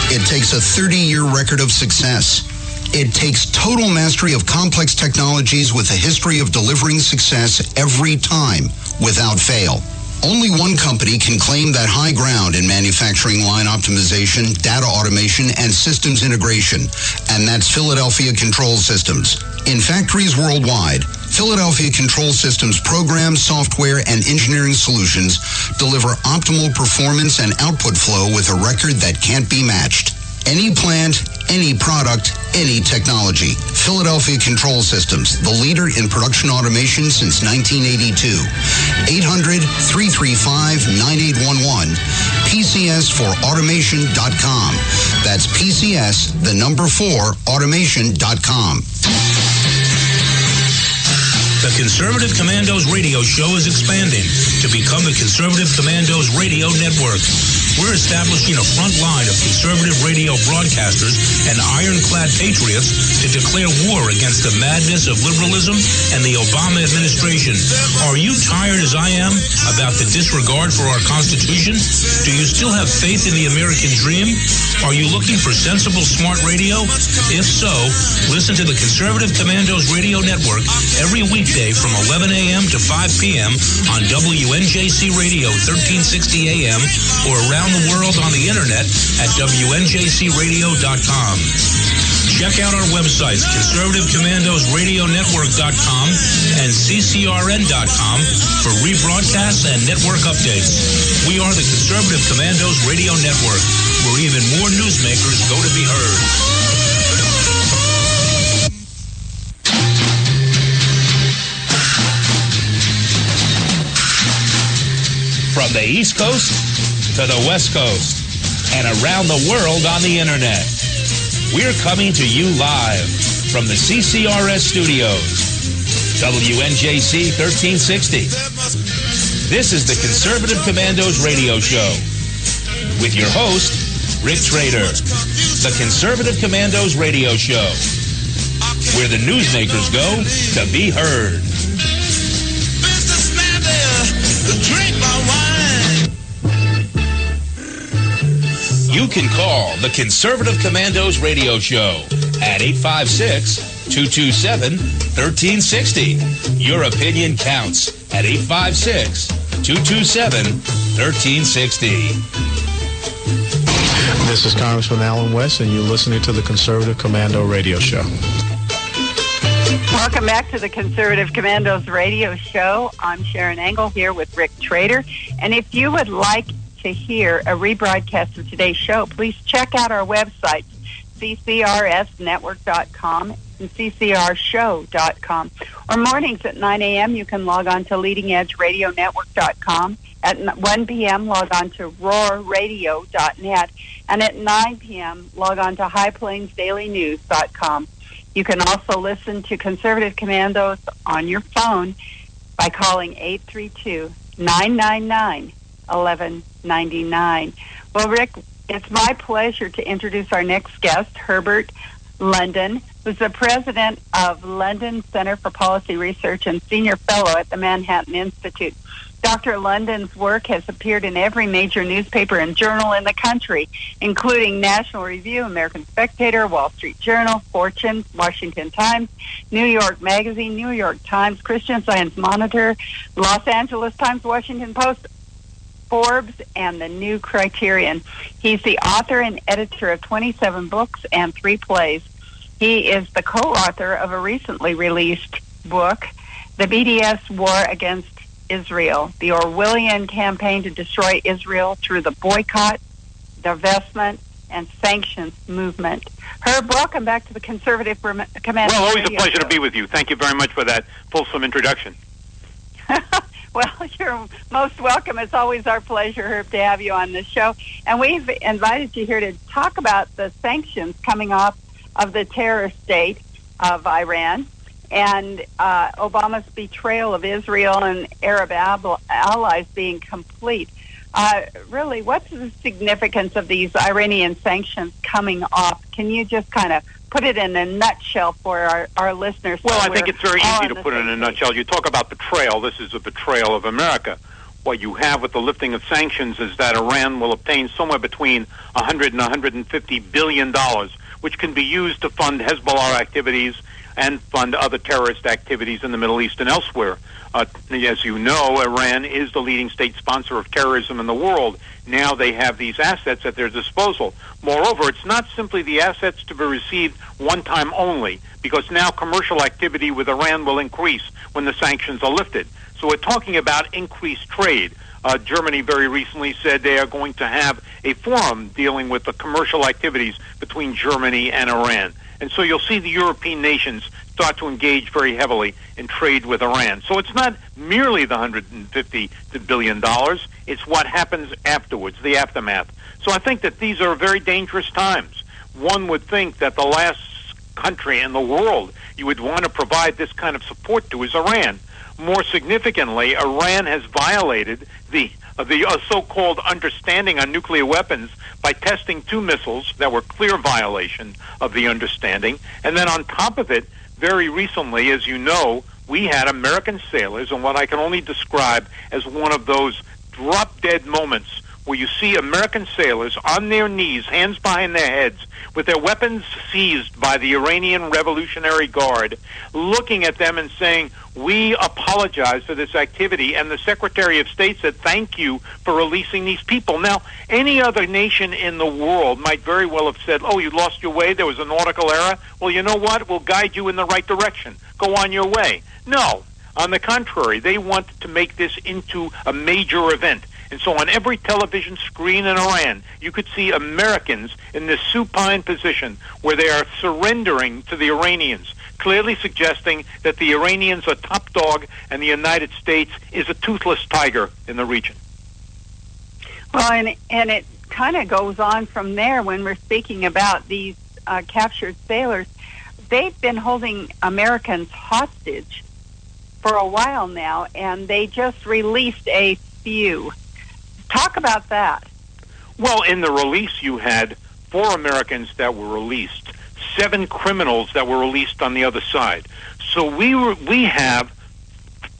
[SPEAKER 9] It takes a 30-year record of success. It takes total mastery of complex technologies with a history of delivering success every time, without fail. Only one company can claim that high ground in manufacturing line optimization, data automation, and systems integration, and that's Philadelphia Control Systems. In factories worldwide, Philadelphia Control Systems programs, software, and engineering solutions deliver optimal performance and output flow with a record that can't be matched. any plant, any product, any technology. Philadelphia Control Systems, the leader in production automation since 1982. 800-335-9811. PCS4automation.com. That's PCS, the number 4, automation.com.
[SPEAKER 1] The Conservative Commandos radio show is expanding to become the Conservative Commandos Radio Network. We're establishing a front line of conservative radio broadcasters and ironclad patriots to declare war against the madness of liberalism and the Obama administration. Are you tired, as I am, about the disregard for our Constitution? Do you still have faith in the American dream? Are you looking for sensible, smart radio? If so, listen to the Conservative Commandos Radio Network every weekday from 11 a.m. to 5 p.m. on WNJC Radio 1360 a.m. or around the world on the internet at WNJCradio.com. Check out our websites, ConservativeCommandosRadioNetwork.com and CCRN.com for rebroadcasts and network updates. We are the Conservative Commandos Radio Network, where even more newsmakers go to be heard. From the East Coast to the West Coast and around the world on the internet, we're coming to you live from the CCRS studios, WNJC 1360. This is the Conservative Commandos radio show with your host, Rick Trader. The Conservative Commandos radio show, where the newsmakers go to be heard. You can call the Conservative Commandos radio show at 856-227-1360. Your opinion counts at 856-227-1360.
[SPEAKER 2] This is Congressman Alan West, and you're listening to the Conservative Commando radio show.
[SPEAKER 4] Welcome back to the Conservative Commandos radio show. I'm Sharon Engel here with Rick Trader. And if you would like to hear a rebroadcast of today's show, please check out our websites, ccrsnetwork.com and ccrshow.com. Or mornings at 9 a.m., you can log on to leadingedgeradionetwork.com. At 1 p.m., log on to roarradio.net. And at 9 p.m., log on to highplainsdailynews.com. You can also listen to Conservative Commandos on your phone by calling 832-999-1199. Well, Rick, it's my pleasure to introduce our next guest, Herbert London, who's the president of London Center for Policy Research and senior fellow at the Manhattan Institute. Dr. London's work has appeared in every major newspaper and journal in the country, including National Review, American Spectator, Wall Street Journal, Fortune, Washington Times, New York Magazine, New York Times, Christian Science Monitor, Los Angeles Times, Washington Post, Forbes, and the New Criterion. He's the author and editor of 27 books and 3 plays. He is the co-author of a recently released book, The BDS War Against Israel, the Orwellian campaign to destroy Israel through the boycott, divestment, and sanctions movement. Herb, welcome back to the Conservative Commando.
[SPEAKER 12] Well, always a pleasure to be with you. Thank you very much for that fulsome introduction.
[SPEAKER 4] Well, you're most welcome. It's always our pleasure, Herb, to have you on this show. And we've invited you here to talk about the sanctions coming off of the terrorist state of Iran and Obama's betrayal of Israel and Arab allies being complete. Really, what's the significance of these Iranian sanctions coming off? Can you just kind of put it in a nutshell for our listeners?
[SPEAKER 12] Well, I think it's very easy to put it in a nutshell. You talk about betrayal. This is a betrayal of America. What you have with the lifting of sanctions is that Iran will obtain somewhere between $100 and $150 billion, which can be used to fund Hezbollah activities and fund other terrorist activities in the Middle East and elsewhere. As you know, Iran is the leading state sponsor of terrorism in the world. Now they have these assets at their disposal. Moreover, it's not simply the assets to be received one time only, because now commercial activity with Iran will increase when the sanctions are lifted. So we're talking about increased trade. Germany very recently said they are going to have a forum dealing with the commercial activities between Germany and Iran. And so you'll see the European nations start to engage very heavily in trade with Iran. So it's not merely the $150 billion. It's what happens afterwards, the aftermath. So I think that these are very dangerous times. One would think that the last country in the world you would want to provide this kind of support to is Iran. More significantly, Iran has violated the so-called understanding on nuclear weapons by testing 2 missiles that were clear violation of the understanding. And then on top of it, very recently, as you know, we had American sailors in what I can only describe as one of those drop-dead moments where you see American sailors on their knees, hands behind their heads, with their weapons seized by the Iranian Revolutionary Guard, looking at them and saying, "We apologize for this activity," and the Secretary of State said, "Thank you for releasing these people." Now, any other nation in the world might very well have said, "Oh, you lost your way, there was a nautical error. Well, you know what? We'll guide you in the right direction. Go on your way." No. On the contrary, they wanted to make this into a major event. And so on every television screen in Iran, you could see Americans in this supine position where they are surrendering to the Iranians, clearly suggesting that the Iranians are top dog and the United States is a toothless tiger in the region.
[SPEAKER 4] Well, and it kind of goes on from there when we're speaking about these captured sailors. They've been holding Americans hostage for a while now, and they just released a few. Talk about that.
[SPEAKER 12] Well, in the release, you had 4 Americans that were released, 7 criminals that were released on the other side. So we have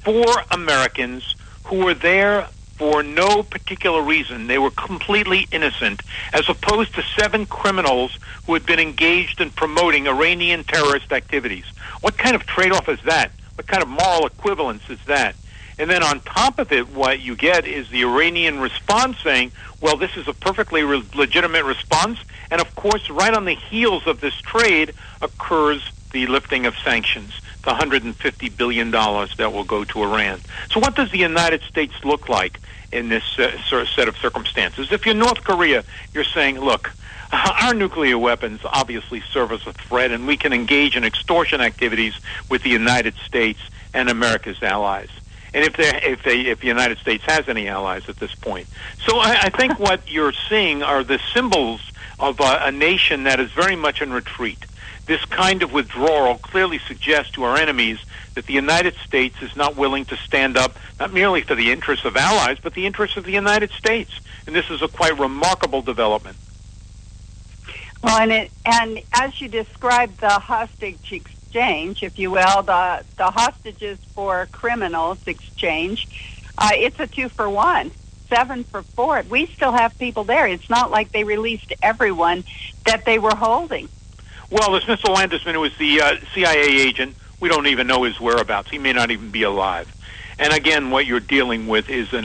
[SPEAKER 12] 4 Americans who were there for no particular reason. They were completely innocent, as opposed to 7 criminals who had been engaged in promoting Iranian terrorist activities. What kind of trade-off is that? What kind of moral equivalence is that? And then on top of it, what you get is the Iranian response saying, well, this is a perfectly legitimate response. And of course, right on the heels of this trade occurs the lifting of sanctions, the $150 billion that will go to Iran. So what does the United States look like in this set of circumstances? If you're North Korea, you're saying, look, our nuclear weapons obviously serve as a threat, and we can engage in extortion activities with the United States and America's allies. And if the United States has any allies at this point. So I think what you're seeing are the symbols of a nation that is very much in retreat. This kind of withdrawal clearly suggests to our enemies that the United States is not willing to stand up, not merely for the interests of allies, but the interests of the United States. And this is a quite remarkable development.
[SPEAKER 4] Well, and as you described the hostage exchange, if you will, the hostages for criminals exchange, it's a 2-for-1, 7 for 4. We still have people there. It's not like they released everyone that they were holding.
[SPEAKER 12] Well, this Mr. Landesman, who was the CIA agent, we don't even know his whereabouts. He may not even be alive. And again, what you're dealing with is a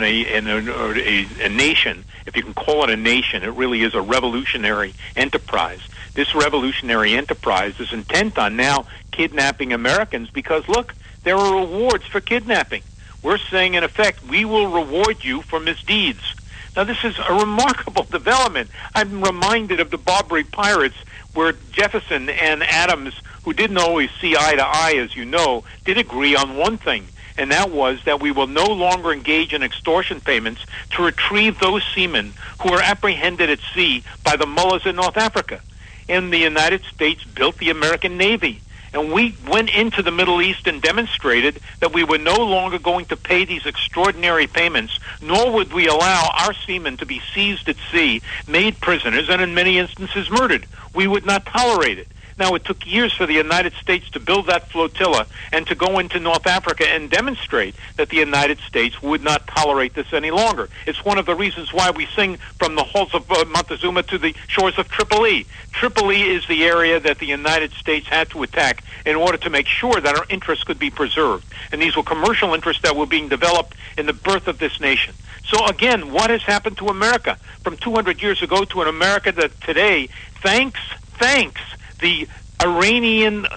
[SPEAKER 12] nation. If you can call it a nation, it really is a revolutionary enterprise. This revolutionary enterprise is intent on now kidnapping Americans because, look, there are rewards for kidnapping. We're saying, in effect, we will reward you for misdeeds. Now, this is a remarkable development. I'm reminded of the Barbary Pirates, where Jefferson and Adams, who didn't always see eye to eye, as you know, did agree on one thing, and that was that we will no longer engage in extortion payments to retrieve those seamen who were apprehended at sea by the mullahs in North Africa. And the United States built the American Navy. And we went into the Middle East and demonstrated that we were no longer going to pay these extraordinary payments, nor would we allow our seamen to be seized at sea, made prisoners, and in many instances murdered. We would not tolerate it. Now, it took years for the United States to build that flotilla and to go into North Africa and demonstrate that the United States would not tolerate this any longer. It's one of the reasons why we sing from the halls of Montezuma to the shores of Tripoli. Tripoli is the area that the United States had to attack in order to make sure that our interests could be preserved. And these were commercial interests that were being developed in the birth of this nation. So again, what has happened to America from 200 years ago to an America that today thanks the Iranian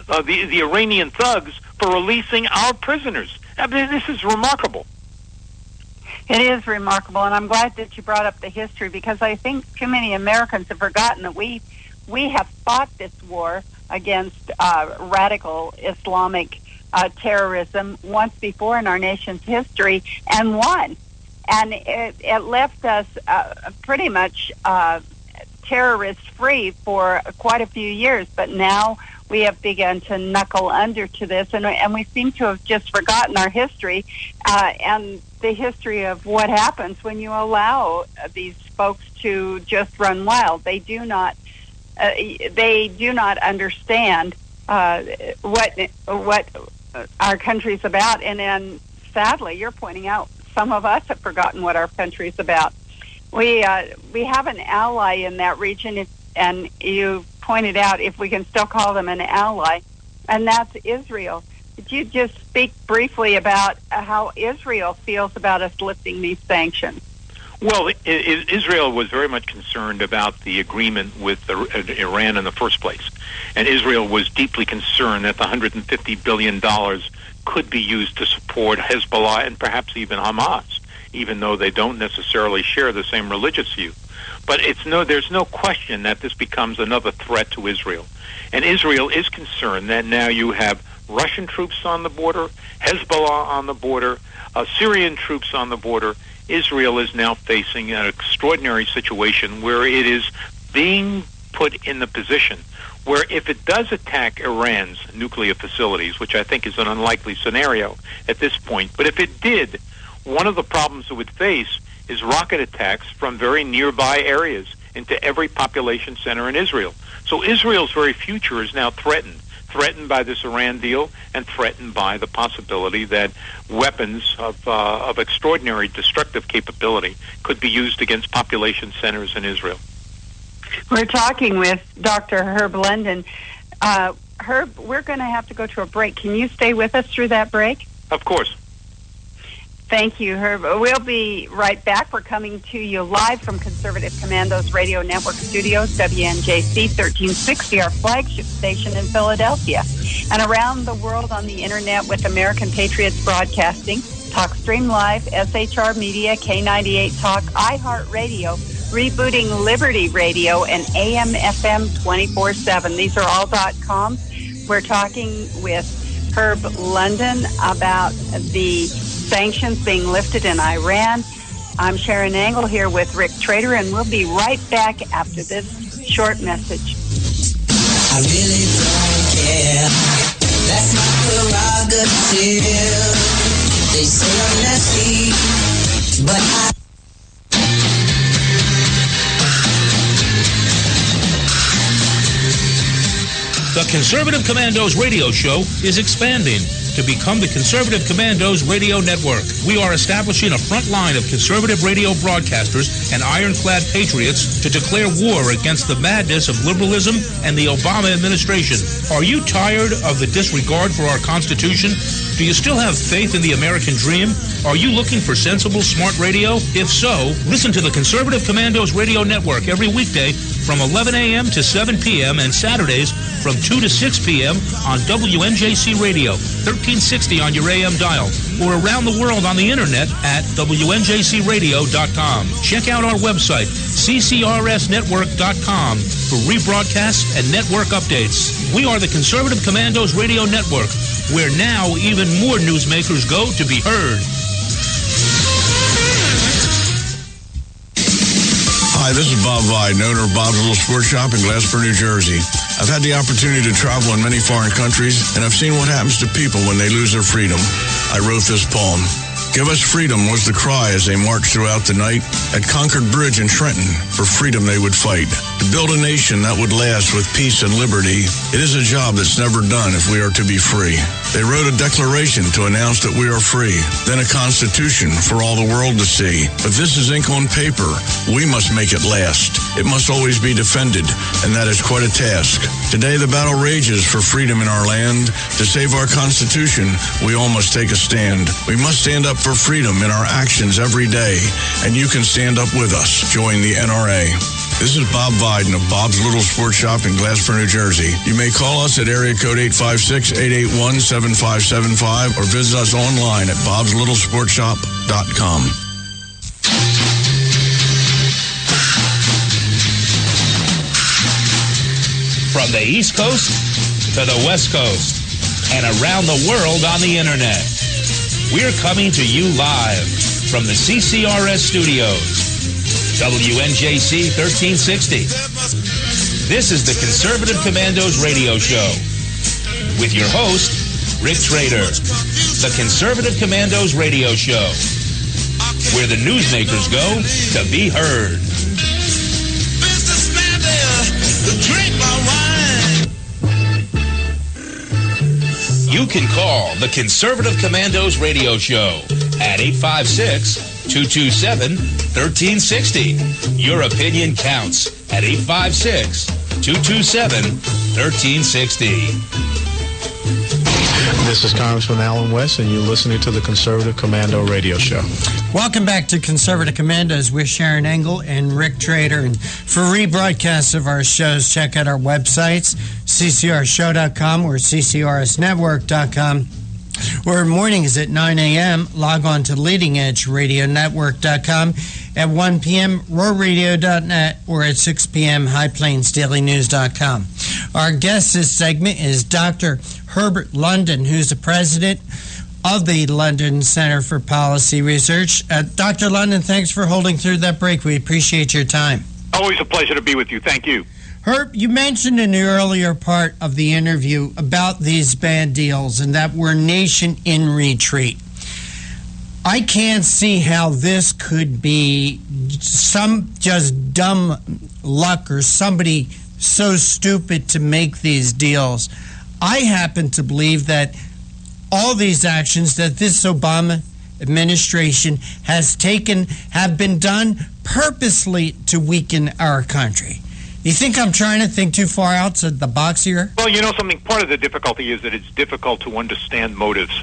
[SPEAKER 12] thugs for releasing our prisoners? I mean, this is remarkable.
[SPEAKER 4] It is remarkable, and I'm glad that you brought up the history, because I think too many Americans have forgotten that we have fought this war against radical Islamic terrorism once before in our nation's history and won. And it left us pretty much terrorist-free for quite a few years, but now we have begun to knuckle under to this, and we seem to have just forgotten our history and the history of what happens when you allow these folks to just run wild. They do not understand what our country's about, and then sadly, you're pointing out some of us have forgotten what our country's about. We have an ally in that region, and you pointed out, if we can still call them an ally, and that's Israel. Could you just speak briefly about how Israel feels about us lifting these sanctions?
[SPEAKER 12] Well, Israel was very much concerned about the agreement with Iran in the first place. And Israel was deeply concerned that the $150 billion could be used to support Hezbollah and perhaps even Hamas, even though they don't necessarily share the same religious view. But there's no question that this becomes another threat to Israel. And Israel is concerned that now you have Russian troops on the border, Hezbollah on the border, Syrian troops on the border. Israel is now facing an extraordinary situation where it is being put in the position where if it does attack Iran's nuclear facilities, which I think is an unlikely scenario at this point, but if it did, one of the problems it would face is rocket attacks from very nearby areas into every population center in Israel. So Israel's very future is now threatened by this Iran deal and threatened by the possibility that weapons of extraordinary destructive capability could be used against population centers in Israel.
[SPEAKER 4] We're talking with Dr. Herb London. Herb, we're going to have to go to a break. Can you stay with us through that break?
[SPEAKER 12] Of course.
[SPEAKER 4] Thank you, Herb. We'll be right back. We're coming to you live from Conservative Commandos Radio Network Studios, WNJC 1360, our flagship station in Philadelphia, and around the world on the Internet with American Patriots Broadcasting, TalkStream Live, SHR Media, K98 Talk, iHeartRadio, Rebooting Liberty Radio, and AM/FM 24/7. These are all .com. We're talking with Herb London about the sanctions being lifted in Iran. I'm Sharon Angle here with Rick Trader, and we'll be right back after this short message.
[SPEAKER 6] I really don't care. That's my prerogative. They say I'm messy, but I...
[SPEAKER 1] The Conservative Commandos radio show is expanding to become the Conservative Commandos Radio Network. We are establishing a front line of conservative radio broadcasters and ironclad patriots to declare war against the madness of liberalism and the Obama administration. Are you tired of the disregard for our Constitution? Do you still have faith in the American dream? Are you looking for sensible, smart radio? If so, listen to the Conservative Commandos Radio Network every weekday from 11 a.m. to 7 p.m. and Saturdays from 2 to 6 p.m. on WNJC Radio, 1360 on your AM dial, or around the world on the Internet at WNJCradio.com. Check out our website, ccrsnetwork.com, for rebroadcasts and network updates. We are the Conservative Commandos Radio Network, where now even more newsmakers go to be heard.
[SPEAKER 7] Hi, this is Bob Vide, owner of Bob's Little Sports Shop in Glasper, New Jersey. I've had the opportunity to travel in many foreign countries, and I've seen what happens to people when they lose their freedom. I wrote this poem. Give us freedom was the cry as they marched throughout the night. At Concord Bridge in Trenton, for freedom they would fight. To build a nation that would last with peace and liberty, it is a job that's never done if we are to be free. They wrote a declaration to announce that we are free, then a constitution for all the world to see. But this is ink on paper. We must make it last. It must always be defended, and that is quite a task. Today the battle rages for freedom in our land. To save our Constitution, we all must take a stand. We must stand up for freedom in our actions every day, and you can stand up with us. Join the NRA. This is Bob Viden of Bob's Little Sports Shop in Glasper, New Jersey. You may call us at area code 856-881-7575 or visit us online at bobslittlesportshop.com.
[SPEAKER 1] From the East Coast to the West Coast and around the world on the Internet. We're coming to you live from the CCRS studios. WNJC 1360. This is the Conservative Commandos radio show with your host, Rick Trader. The Conservative Commandos radio show, where the newsmakers go to be heard. You can call the Conservative Commandos radio show at 856-227-1360. Your opinion counts at 856-227-1360.
[SPEAKER 2] This is Congressman Alan West, and you're listening to the Conservative Commando radio show.
[SPEAKER 3] Welcome back to Conservative Commandos with Sharon Engel and Rick Trader. And for rebroadcasts of our shows, check out our websites, ccrshow.com or ccrsnetwork.com. Or mornings at 9 a.m., log on to leadingedgeradionetwork.com. At 1 p.m., roarradio.net, or at 6 p.m., highplainsdailynews.com. Our guest this segment is Dr. Herbert London, who's the president of the London Center for Policy Research. Dr. London, thanks for holding through that break. We appreciate your time.
[SPEAKER 12] Always a pleasure to be with you. Thank you.
[SPEAKER 3] Herb, you mentioned in the earlier part of the interview about these bad deals and that we're a nation in retreat. I can't see how this could be some just dumb luck or somebody so stupid to make these deals. I happen to believe that all these actions that this Obama administration has taken have been done purposely to weaken our country. You think I'm trying to think too far outside the box here?
[SPEAKER 12] Well, you know something, part of the difficulty is that it's difficult to understand motives.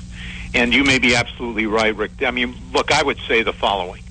[SPEAKER 12] And you may be absolutely right, Rick. I mean, look, I would say the following.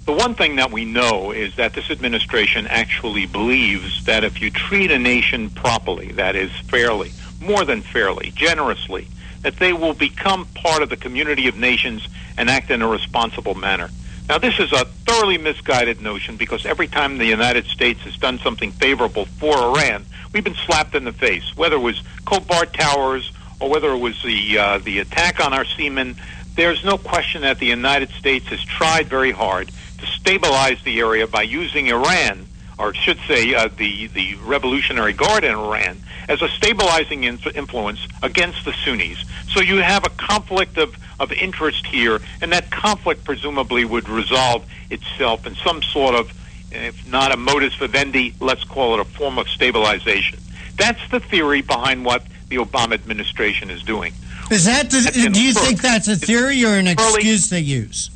[SPEAKER 12] The one thing that we know is that this administration actually believes that if you treat a nation properly, that is fairly, more than fairly, generously, that they will become part of the community of nations and act in a responsible manner. Now, this is a thoroughly misguided notion because every time the United States has done something favorable for Iran, we've been slapped in the face, whether it was Cobalt Towers or whether it was the attack on our seamen. There's no question that the United States has tried very hard to stabilize the area by using Iran, or I should say the Revolutionary Guard in Iran, as a stabilizing influence against the Sunnis. So you have a conflict of interest here, and that conflict presumably would resolve itself in some sort of, if not a modus vivendi, let's call it a form of stabilization. That's the theory behind what the Obama administration is doing.
[SPEAKER 3] Is that do you think that's a theory or an excuse they use?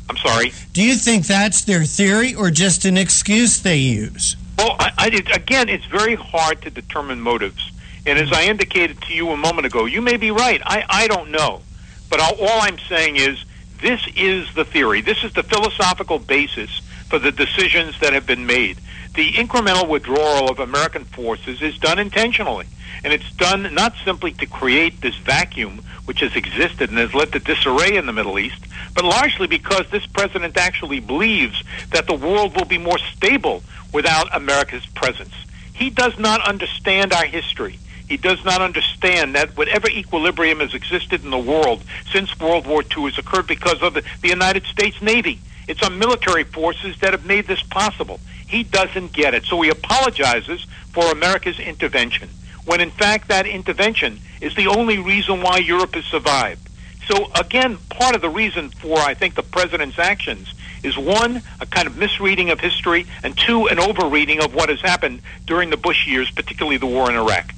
[SPEAKER 12] I'm sorry?
[SPEAKER 3] Do you think that's their theory or just an excuse they use?
[SPEAKER 12] Well, again, it's very hard to determine motives. And as I indicated to you a moment ago, you may be right. I don't know. But all I'm saying is this is the theory. This is the philosophical basis for the decisions that have been made. The incremental withdrawal of American forces is done intentionally. And it's done not simply to create this vacuum which has existed and has led to disarray in the Middle East, but largely because this president actually believes that the world will be more stable without America's presence. He does not understand our history. He does not understand that whatever equilibrium has existed in the world since World War II has occurred because of the United States Navy. It's our military forces that have made this possible. He doesn't get it. So he apologizes for America's intervention, when in fact that intervention is the only reason why Europe has survived. So again, part of the reason for, I think, the president's actions is, one, a kind of misreading of history, and two, an overreading of what has happened during the Bush years, particularly the war in Iraq.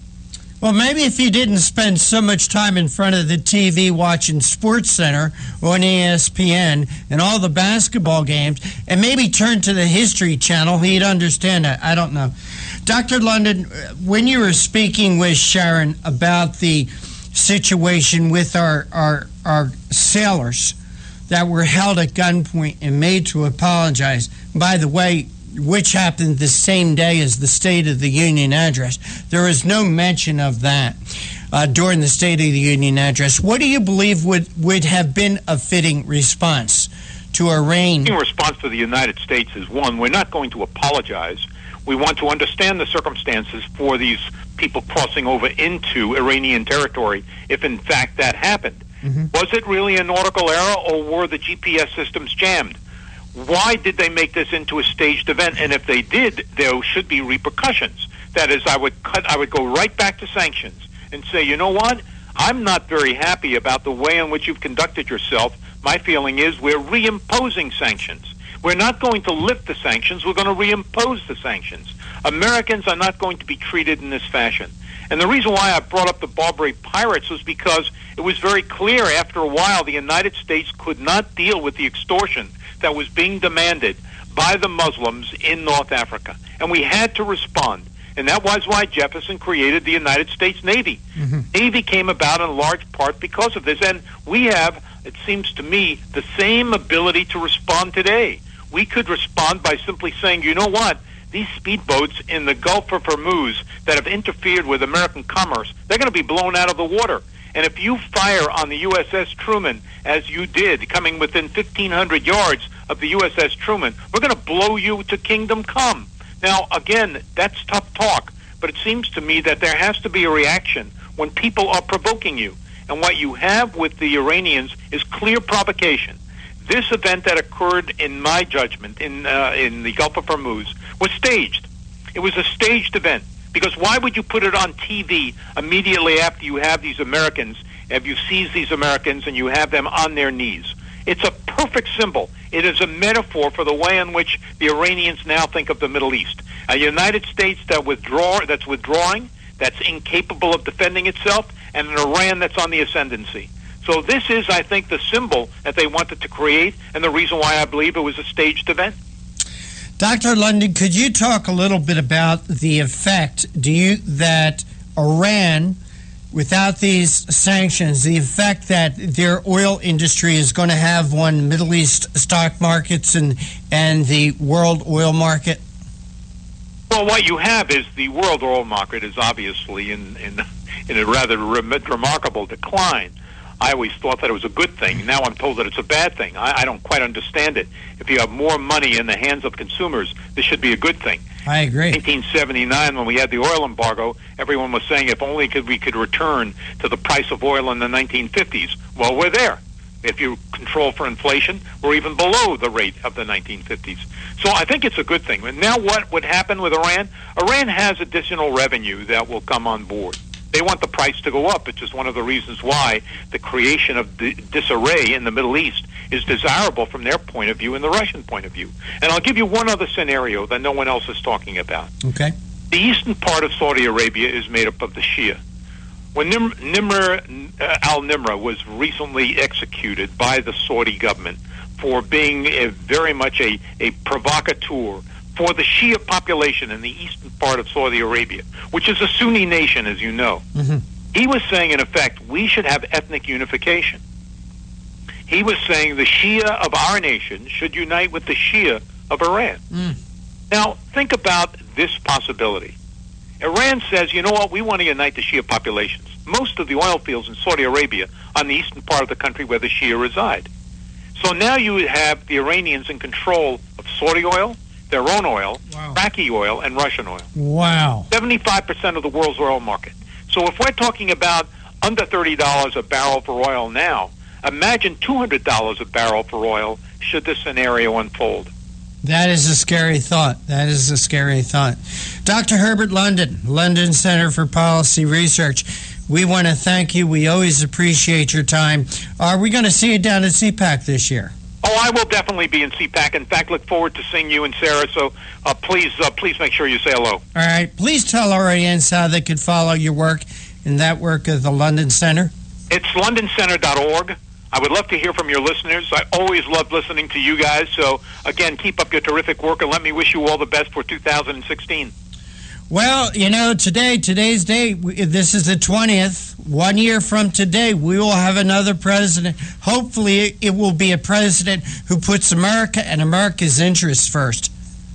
[SPEAKER 3] Well, maybe if you didn't spend so much time in front of the TV watching SportsCenter on ESPN and all the basketball games, and maybe turn to the History Channel, he'd understand that. I don't know. Dr. London, when you were speaking with Sharon about the situation with our sailors that were held at gunpoint and made to apologize, by the way, which happened the same day as the State of the Union address. There was no mention of that during the State of the Union address. What do you believe would have been a fitting response to Iran?
[SPEAKER 12] The response to the United States is, one, we're not going to apologize. We want to understand the circumstances for these people crossing over into Iranian territory, if in fact that happened. Was it really a nautical error, or were the GPS systems jammed? Why did they make this into a staged event? And if they did, there should be repercussions. That is, I would go right back to sanctions and say, you know what? I'm not very happy about the way in which you've conducted yourself. My feeling is we're reimposing sanctions. We're not going to lift the sanctions. We're going to reimpose the sanctions. Americans are not going to be treated in this fashion. And the reason why I brought up the Barbary pirates was because it was very clear after a while the United States could not deal with the extortion that was being demanded by the Muslims in North Africa. And we had to respond. And that was why Jefferson created the United States Navy. Navy came about in large part because of this. And we have, it seems to me, the same ability to respond today. We could respond by simply saying, you know what? These speedboats in the Gulf of Hormuz that have interfered with American commerce, they're going to be blown out of the water. And if you fire on the USS Truman, as you did, coming within 1,500 yards of the USS Truman, we're going to blow you to kingdom come. Now, again, that's tough talk, but it seems to me that there has to be a reaction when people are provoking you. And what you have with the Iranians is clear provocation. This event that occurred, in my judgment, in the Gulf of Hormuz, was staged. It was a staged event. Because why would you put it on TV immediately after you have these Americans, if you seize these Americans and you have them on their knees? It's a perfect symbol. It is a metaphor for the way in which the Iranians now think of the Middle East. A United States that's withdrawing, that's incapable of defending itself, and an Iran that's on the ascendancy. So this is, I think, the symbol that they wanted to create, and the reason why I believe it was a staged event.
[SPEAKER 3] Dr. London, could you talk a little bit about the effect that Iran, without these sanctions, the effect that their oil industry is going to have on Middle East stock markets and the world oil market?
[SPEAKER 12] Well, what you have is the world oil market is obviously in a rather remarkable decline. I always thought that it was a good thing. Now I'm told that it's a bad thing. I don't quite understand it. If you have more money in the hands of consumers, this should be a good thing.
[SPEAKER 3] I agree.
[SPEAKER 12] 1979, when we had the oil embargo, everyone was saying if only we could return to the price of oil in the 1950s. Well, we're there. If you control for inflation, we're even below the rate of the 1950s. So I think it's a good thing. And now what would happen with Iran? Iran has additional revenue that will come on board. They want the price to go up, which is one of the reasons why the creation of disarray in the Middle East is desirable from their point of view and the Russian point of view. And I'll give you one other scenario that no one else is talking about.
[SPEAKER 3] Okay.
[SPEAKER 12] The eastern part of Saudi Arabia is made up of the Shia. When al-Nimr was recently executed by the Saudi government for being very much a provocateur for the Shia population in the eastern part of Saudi Arabia, which is a Sunni nation, as you know. He was saying, in effect, we should have ethnic unification. He was saying the Shia of our nation should unite with the Shia of Iran. Now, think about this possibility. Iran says, you know what, we want to unite the Shia populations. Most of the oil fields in Saudi Arabia on the eastern part of the country where the Shia reside. So now you have the Iranians in control of Saudi oil, their own oil, Iraqi oil, and Russian oil.
[SPEAKER 3] Wow.
[SPEAKER 12] 75% of the world's oil market. So if we're talking about under $30 a barrel for oil now, imagine $200 a barrel for oil should this scenario unfold.
[SPEAKER 3] That is a scary thought. That is a scary thought. Dr. Herbert London, London Center for Policy Research, we want to thank you. We always appreciate your time. Are we going to see you down at CPAC this year?
[SPEAKER 12] Oh, I will definitely be in CPAC. In fact, look forward to seeing you and Sarah, so please make sure you say hello.
[SPEAKER 3] All right. Please tell our audience how they could follow your work and that work of the London Center.
[SPEAKER 12] It's londoncenter.org. I would love to hear from your listeners. I always love listening to you guys. So, again, keep up your terrific work, and let me wish you all the best for 2016.
[SPEAKER 3] Well, you know, today's day, this is the 20th. 1 year from today, we will have another president. Hopefully, it will be a president who puts America and America's interests first.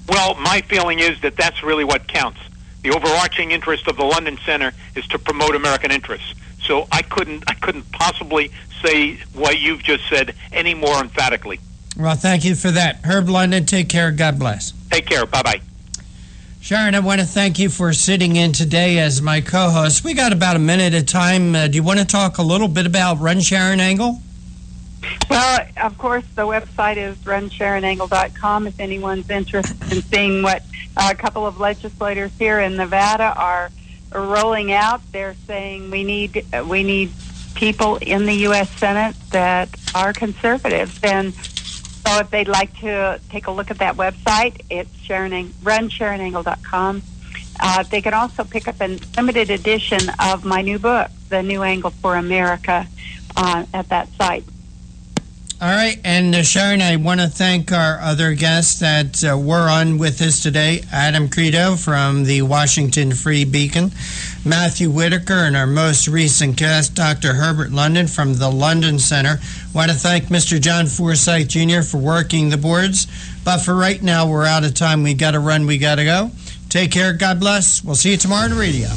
[SPEAKER 12] Well, my feeling is that that's really what counts. The overarching interest of the London Center is to promote American interests. So I couldn't possibly say what you've just said any more emphatically.
[SPEAKER 3] Well, thank you for that. Herb London, take care. God bless.
[SPEAKER 12] Take care. Bye-bye.
[SPEAKER 3] Sharon, I want to thank you for sitting in today as my co-host. We got about a minute of time. Do you want to talk a little bit about Run Sharon Angle?
[SPEAKER 4] Well, of course, the website is runsharonangle.com if anyone's interested in seeing what a couple of legislators here in Nevada are rolling out. They're saying we need people in the U.S. Senate that are conservatives. And so if they'd like to take a look at that website, it's runsharonangle.com. They can also pick up a limited edition of my new book, The New Angle for America, at that site.
[SPEAKER 3] All right, and Sharon, I want to thank our other guests that were on with us today. Adam Credo from the Washington Free Beacon, Matthew Whitaker, and our most recent guest, Dr. Herbert London from the London Center. I want to thank Mr. John Forsyth Jr. for working the boards. But for right now, we're out of time. We got to run. We got to go. Take care. God bless. We'll see you tomorrow on the radio.